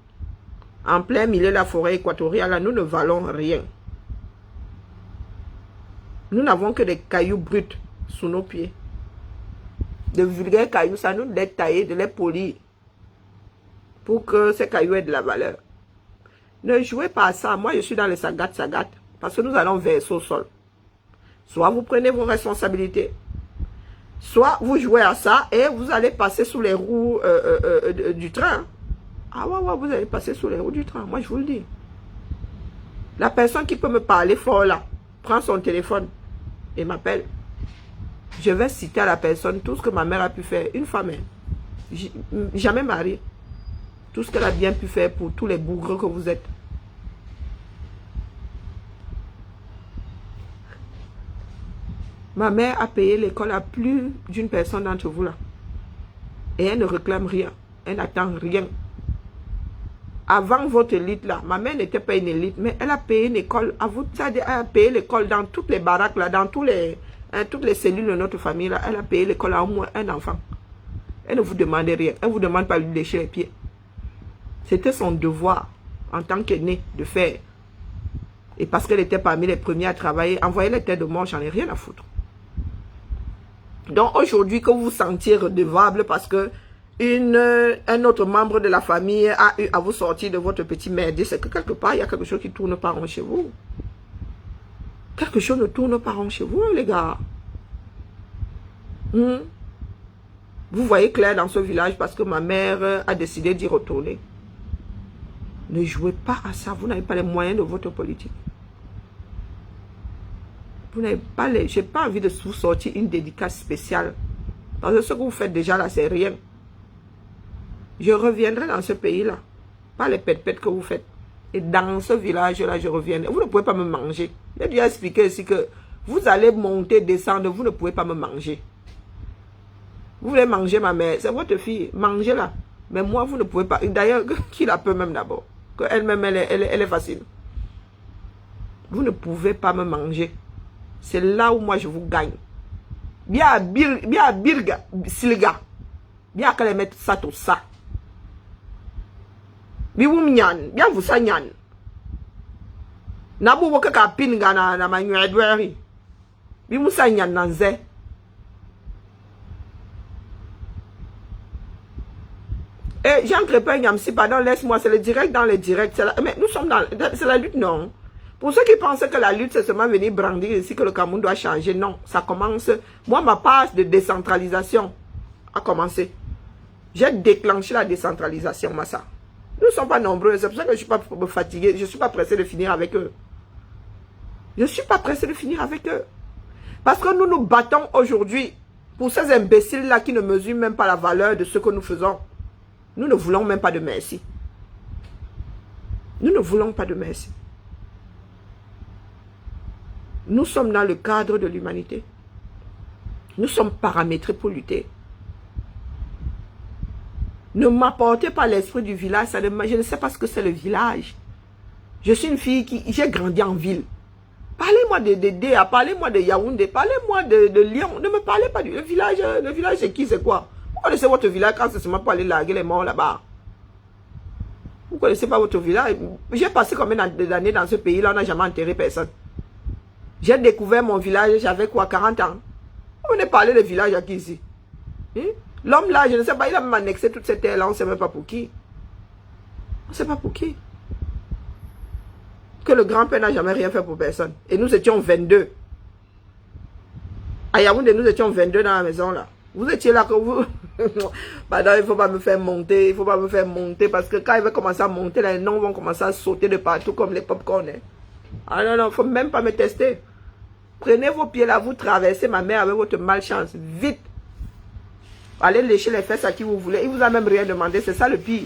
en plein milieu de la forêt équatoriale, là, nous ne valons rien. Nous n'avons que des cailloux bruts sous nos pieds. De vulgaires cailloux, ça nous les tailler, de les polir. Pour que ces cailloux aient de la valeur. Ne jouez pas à ça. Moi, je suis dans le sagat. Parce que nous allons verser au sol. Soit vous prenez vos responsabilités. Soit vous jouez à ça et vous allez passer sous les roues du train. Ah ouais, vous allez passer sous les roues du train. Moi, je vous le dis. La personne qui peut me parler fort là, prend son téléphone et m'appelle. Je vais citer à la personne tout ce que ma mère a pu faire. Une femme, jamais mariée. Tout ce qu'elle a bien pu faire pour tous les bougres que vous êtes. Ma mère a payé l'école à plus d'une personne d'entre vous là. Et elle ne réclame rien. Elle n'attend rien. Avant votre élite là, ma mère n'était pas une élite, mais elle a payé une école. Elle a payé l'école dans toutes les baraques là, dans toutes les cellules de notre famille là. Elle a payé l'école à au moins un enfant. Elle ne vous demande rien. Elle ne vous demande pas de lui lécher les pieds. C'était son devoir en tant qu'aînée de faire. Et parce qu'elle était parmi les premiers à travailler, envoyer les têtes de mort, j'en ai rien à foutre. Donc aujourd'hui, que vous vous sentiez redevable parce que un autre membre de la famille a eu à vous sortir de votre petit merdier, c'est que quelque part, il y a quelque chose qui tourne pas rond chez vous. Quelque chose ne tourne pas rond chez vous, les gars. Vous voyez clair dans ce village parce que ma mère a décidé d'y retourner. Ne jouez pas à ça. Vous n'avez pas les moyens de votre politique. Vous n'avez pas les... J'ai pas envie de vous sortir une dédicace spéciale. Parce que ce que vous faites déjà là, c'est rien. Je reviendrai dans ce pays-là. Pas les pètes-pètes que vous faites. Et dans ce village-là, je reviendrai. Vous ne pouvez pas me manger. J'ai déjà expliqué ici que vous allez monter, descendre, vous ne pouvez pas me manger. Vous voulez manger ma mère, c'est votre fille, mangez-la. Mais moi, vous ne pouvez pas. D'ailleurs, qui la peut même d'abord? Qu'elle-même, elle est facile. Vous ne pouvez pas me manger. C'est là où moi, je vous gagne. Bien birga, silga. Bien qu'elle mette ça tout ça. Bien vous m'nyan, bien vous sa nyan. Nabu woka ka pinga na manyu edweri. Bien vous sa nyan nanze. Et Jean Crépin, Yamsi, pardon, laisse-moi, c'est le direct dans le direct. Mais nous sommes dans... C'est la lutte, non. Pour ceux qui pensent que la lutte, c'est seulement venir brandir ici, que le Cameroun doit changer, non. Ça commence... Moi, ma phase de décentralisation a commencé. J'ai déclenché la décentralisation, Massa. Nous ne sommes pas nombreux, c'est pour ça que je ne suis pas fatigué. Je ne suis pas pressé de finir avec eux. Je ne suis pas pressé de finir avec eux. Parce que nous nous battons aujourd'hui pour ces imbéciles-là qui ne mesurent même pas la valeur de ce que nous faisons. Nous ne voulons même pas de merci. Nous ne voulons pas de merci. Nous sommes dans le cadre de l'humanité. Nous sommes paramétrés pour lutter. Ne m'apportez pas l'esprit du village. Je ne sais pas ce que c'est le village. Je suis une fille qui... J'ai grandi en ville. Parlez-moi de Déa, parlez-moi de Yaoundé, parlez-moi de Lyon. Ne me parlez pas du village. Le village, c'est qui, c'est quoi? Vous connaissez votre village quand c'est seulement pour aller larguer les morts là-bas. Vous ne connaissez pas votre village. J'ai passé combien d'années dans ce pays-là, on n'a jamais enterré personne. J'ai découvert mon village, j'avais quoi, 40 ans. On est parlé de village aquí ici. L'homme là, je ne sais pas, il a même annexé toute cette terre-là, on ne sait même pas pour qui. On ne sait pas pour qui. Que le grand-père n'a jamais rien fait pour personne. Et nous étions 22. À Yaoundé, nous étions 22 dans la maison là. Vous étiez là que vous... Pardon, il ne faut pas me faire monter. Il ne faut pas me faire monter. Parce que quand il va commencer à monter, les noms vont commencer à sauter de partout comme les pop-corn. Ah non, non, il ne faut même pas me tester. Prenez vos pieds là, vous traversez ma mère avec votre malchance. Vite. Allez lécher les fesses à qui vous voulez. Il ne vous a même rien demandé. C'est ça le pire.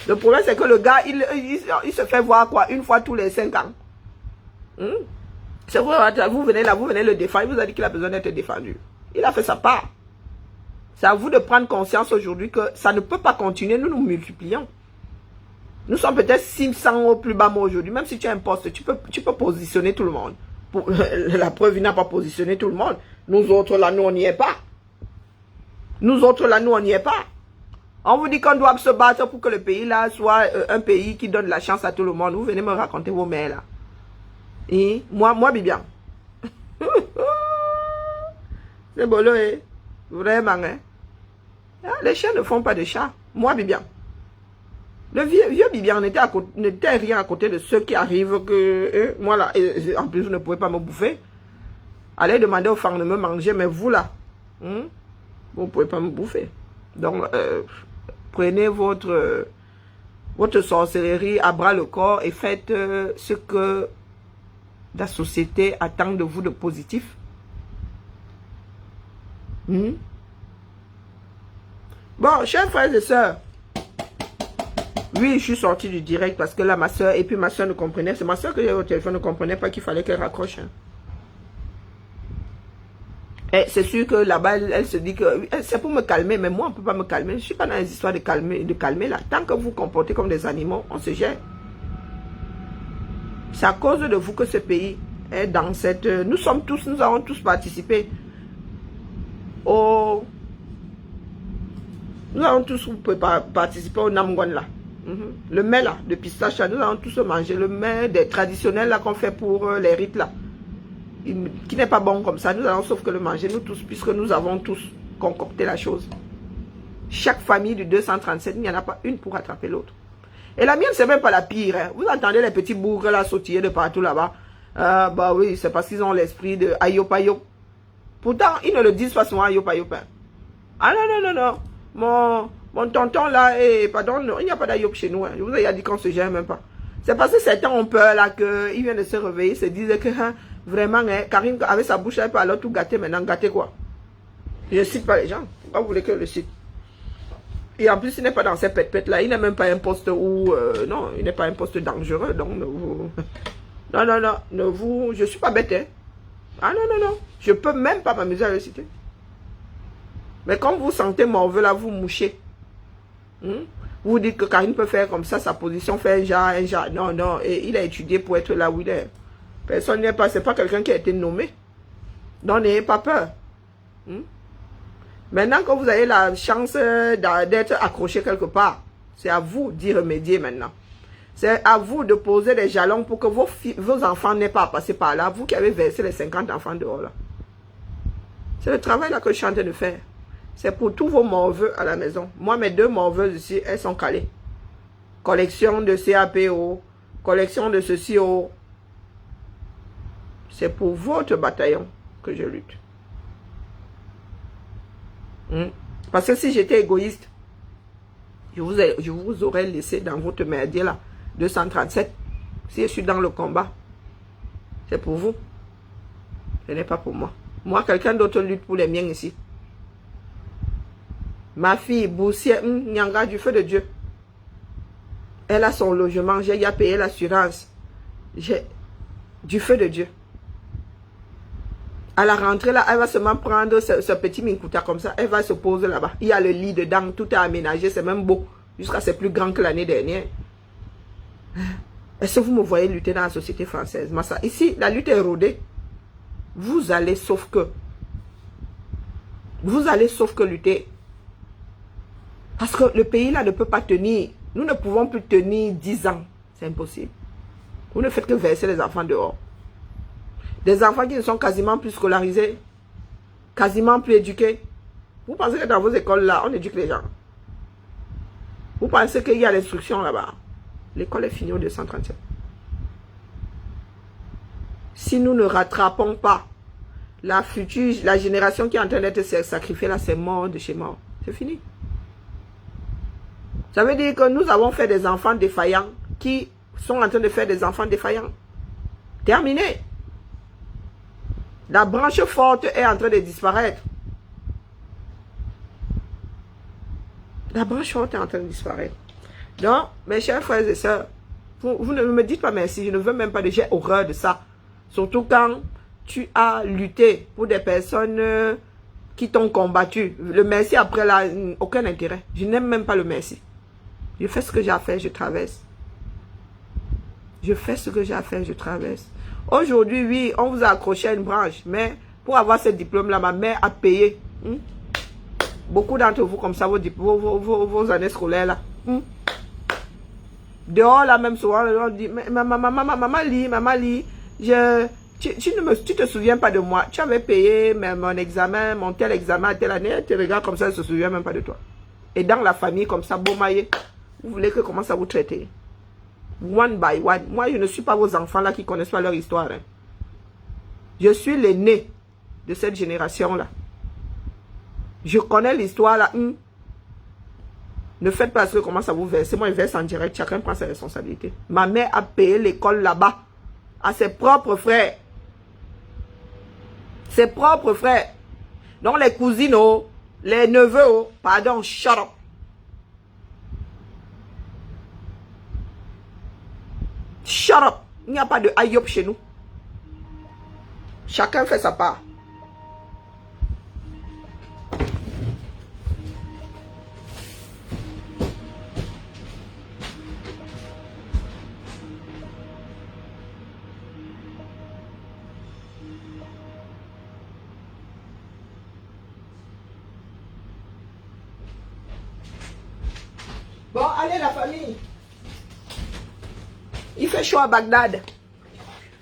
Le problème, c'est que le gars, il se fait voir quoi? Une fois tous les 5 ans. C'est vrai, vous venez là, vous venez le défendre. Il vous a dit qu'il a besoin d'être défendu. Il a fait sa part. C'est à vous de prendre conscience aujourd'hui que ça ne peut pas continuer. Nous nous multiplions. Nous sommes peut-être 600 au plus bas mot aujourd'hui. Même si tu as un poste, tu peux positionner tout le monde. La preuve, il n'a pas positionné tout le monde. Nous autres là, nous, on n'y est pas. Nous autres là, nous, on n'y est pas. On vous dit qu'on doit se battre pour que le pays là soit un pays qui donne la chance à tout le monde. Vous venez me raconter vos mères là. Et moi, Bibian. C'est beau, hein? Vraiment, hein? Les chiens ne font pas de chats. Moi, Bibian. Le vieux Bibian n'était rien à côté de ceux qui arrivent que... moi là, en plus, vous ne pouvez pas me bouffer. Allez demander aux femmes de me manger, mais vous là, vous ne pouvez pas me bouffer. Donc, prenez votre sorcellerie à bras le corps et faites ce que la société attend de vous de positif. Bon, chers frères et sœurs, oui, je suis sortie du direct parce que là, ma soeur, et puis ma soeur ne comprenait, c'est ma soeur que j'ai au téléphone, ne comprenait pas qu'il fallait qu'elle raccroche. Et c'est sûr que là-bas, elle se dit que c'est pour me calmer, mais moi, on ne peut pas me calmer. Je ne suis pas dans les histoires de calmer là. Tant que vous vous comportez comme des animaux, on se gère. C'est à cause de vous que ce pays est dans cette... Nous avons tous participé au... Nous avons tous participé au Namgwan là. Le mets là, de pistache là, nous avons tous mangé le mets des traditionnels là qu'on fait pour les rites là. qui n'est pas bon comme ça. Nous allons sauf que le manger, nous tous, puisque nous avons tous concocté la chose. Chaque famille du 237, il n'y en a pas une pour attraper l'autre. Et la mienne, c'est même pas la pire. Hein. Vous entendez les petits bourgs là sautiller de partout là-bas. Bah oui, c'est parce qu'ils ont l'esprit de ayop ayop. Pourtant, ils ne le disent pas souvent ayop ayop. Hein. Ah non, non, non, non. Mon tonton là, pardon, non, il n'y a pas d'ayop chez nous. Hein. Je vous ai dit qu'on se gère même pas. C'est parce que certains ont peur là qu'ils viennent de se réveiller, se disent que hein, vraiment, hein, Karim avec sa bouche, elle peut alors tout gâter maintenant. Gâter quoi? Je ne cite pas les gens. Pourquoi vous voulez que je le cite? Et en plus, il n'est pas dans ces pètes là. Il n'est même pas un poste où... non, il n'est pas un poste dangereux. Donc, ne vous... Non, non, non. Ne vous... Je ne suis pas bête, hein. Ah non, non, non. Je ne peux même pas m'amuser à le citer. Mais quand vous sentez morveux là, vous mouchez. Vous dites que Karine peut faire comme ça, sa position fait un genre. Non, non. Et il a étudié pour être là où il est. Personne n'est pas... C'est pas quelqu'un qui a été nommé. Donc, n'ayez pas peur. Maintenant que vous avez la chance d'être accroché quelque part, c'est à vous d'y remédier maintenant. C'est à vous de poser des jalons pour que vos enfants n'aient pas à passer par là. Vous qui avez versé les 50 enfants dehors là. C'est le travail là que je suis en train de faire. C'est pour tous vos morveux à la maison. Moi, mes 2 morveuses ici, elles sont calées. Collection de CAPO, collection de ceci. C'est pour votre bataillon que je lutte. Parce que si j'étais égoïste, je vous aurais laissé dans votre merdier là, 237. Si je suis dans le combat, c'est pour vous. Ce n'est pas pour moi. Moi, quelqu'un d'autre lutte pour les miens ici. Ma fille, Boussière, Nyanga, du feu de Dieu. Elle a son logement, j'ai déjà payé l'assurance. J'ai du feu de Dieu. À la rentrée, là, elle va seulement prendre ce petit minkuta comme ça. Elle va se poser là-bas. Il y a le lit dedans. Tout est aménagé. C'est même beau. Jusqu'à c'est plus grand que l'année dernière. Est-ce que vous me voyez lutter dans la société française? Massa, ici, la lutte est rodée. Vous allez sauf que. Vous allez sauf que lutter. Parce que le pays là ne peut pas tenir. Nous ne pouvons plus tenir 10 ans. C'est impossible. Vous ne faites que verser les enfants dehors. Des enfants qui ne sont quasiment plus scolarisés, quasiment plus éduqués. Vous pensez que dans vos écoles là, on éduque les gens? Vous pensez qu'il y a l'instruction là-bas? L'école est finie au 237. Si nous ne rattrapons pas la génération qui est en train d'être sacrifiée là, c'est mort de chez mort. C'est fini. Ça veut dire que nous avons fait des enfants défaillants qui sont en train de faire des enfants défaillants. Terminé. La branche forte est en train de disparaître. La branche forte est en train de disparaître. Donc, mes chers frères et sœurs, vous ne me dites pas merci. Je ne veux même pas de... J'ai horreur de ça. Surtout quand tu as lutté pour des personnes qui t'ont combattu. Le merci après là, aucun intérêt. Je n'aime même pas le merci. Je fais ce que j'ai à faire, je traverse. Je fais ce que j'ai à faire, je traverse. Aujourd'hui, oui, on vous a accroché à une branche, mais pour avoir ce diplôme-là, ma mère a payé. Beaucoup d'entre vous, comme ça, vos années scolaires, là. Dehors, là, même souvent, on dit, maman lit, tu te souviens pas de moi. Tu avais payé mon examen, mon tel examen à telle année, elle te regarde comme ça, elle ne se souvient même pas de toi. Et dans la famille, comme ça, Bomaye, vous voulez que commence à vous traiter? One by one. Moi, je ne suis pas vos enfants là qui connaissent pas leur histoire. Hein. Je suis l'aîné de cette génération-là. Je connais l'histoire là. Ne faites pas ce que commence à vous verser. Moi, je verse en direct. Chacun prend ses responsabilités. Ma mère a payé l'école là-bas à ses propres frères. Ses propres frères. Donc, les cousines, les neveux, pardon, shut up. Shut up. Il n'y a pas de ayop chez nous. Chacun fait sa part. Bon, allez la famille. Il fait chaud à Bagdad.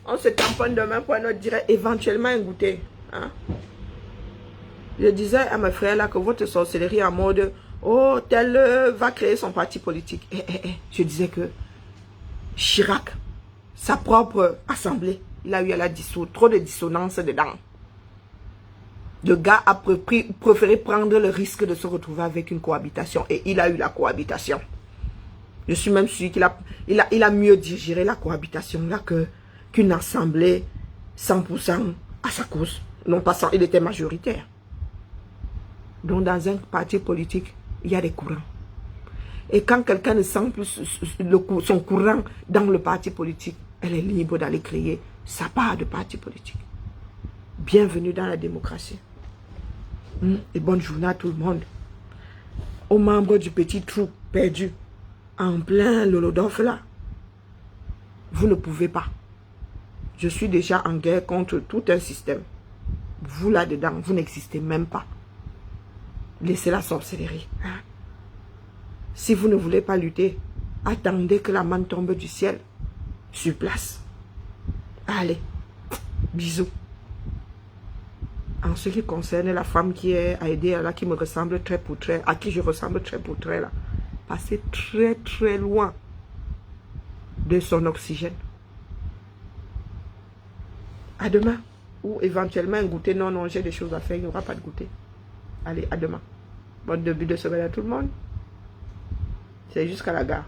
On se tamponne demain pour un autre direct, éventuellement un goûter. Hein? Je disais à mes frères là que votre sorcellerie en mode, oh, tel va créer son parti politique. Je disais que Chirac, sa propre assemblée, il a eu à la dissoudre, trop de dissonance dedans. Le gars a préféré prendre le risque de se retrouver avec une cohabitation et il a eu la cohabitation. Je suis même sûr qu'il a mieux digéré la cohabitation là qu'une assemblée 100% à sa cause. Non pas sans, il était majoritaire. Donc dans un parti politique, il y a des courants. Et quand quelqu'un ne sent plus son courant dans le parti politique, elle est libre d'aller créer sa part de parti politique. Bienvenue dans la démocratie. Et bonne journée à tout le monde. Aux membres du petit trou perdu, en plein Lolodorf là. Vous ne pouvez pas. Je suis déjà en guerre contre tout un système. Vous là-dedans, vous n'existez même pas. Laissez la sorcellerie. Hein? Si vous ne voulez pas lutter, attendez que la manne tombe du ciel. Sur place. Allez. Bisous. En ce qui concerne la femme qui est aidée, là, qui me ressemble très pour très, à qui je ressemble très pour très, là, passez très très loin de son oxygène. À demain. Ou éventuellement un goûter. Non, non, j'ai des choses à faire, il n'y aura pas de goûter. Allez, à demain. Bon début de semaine à tout le monde. C'est jusqu'à la gare.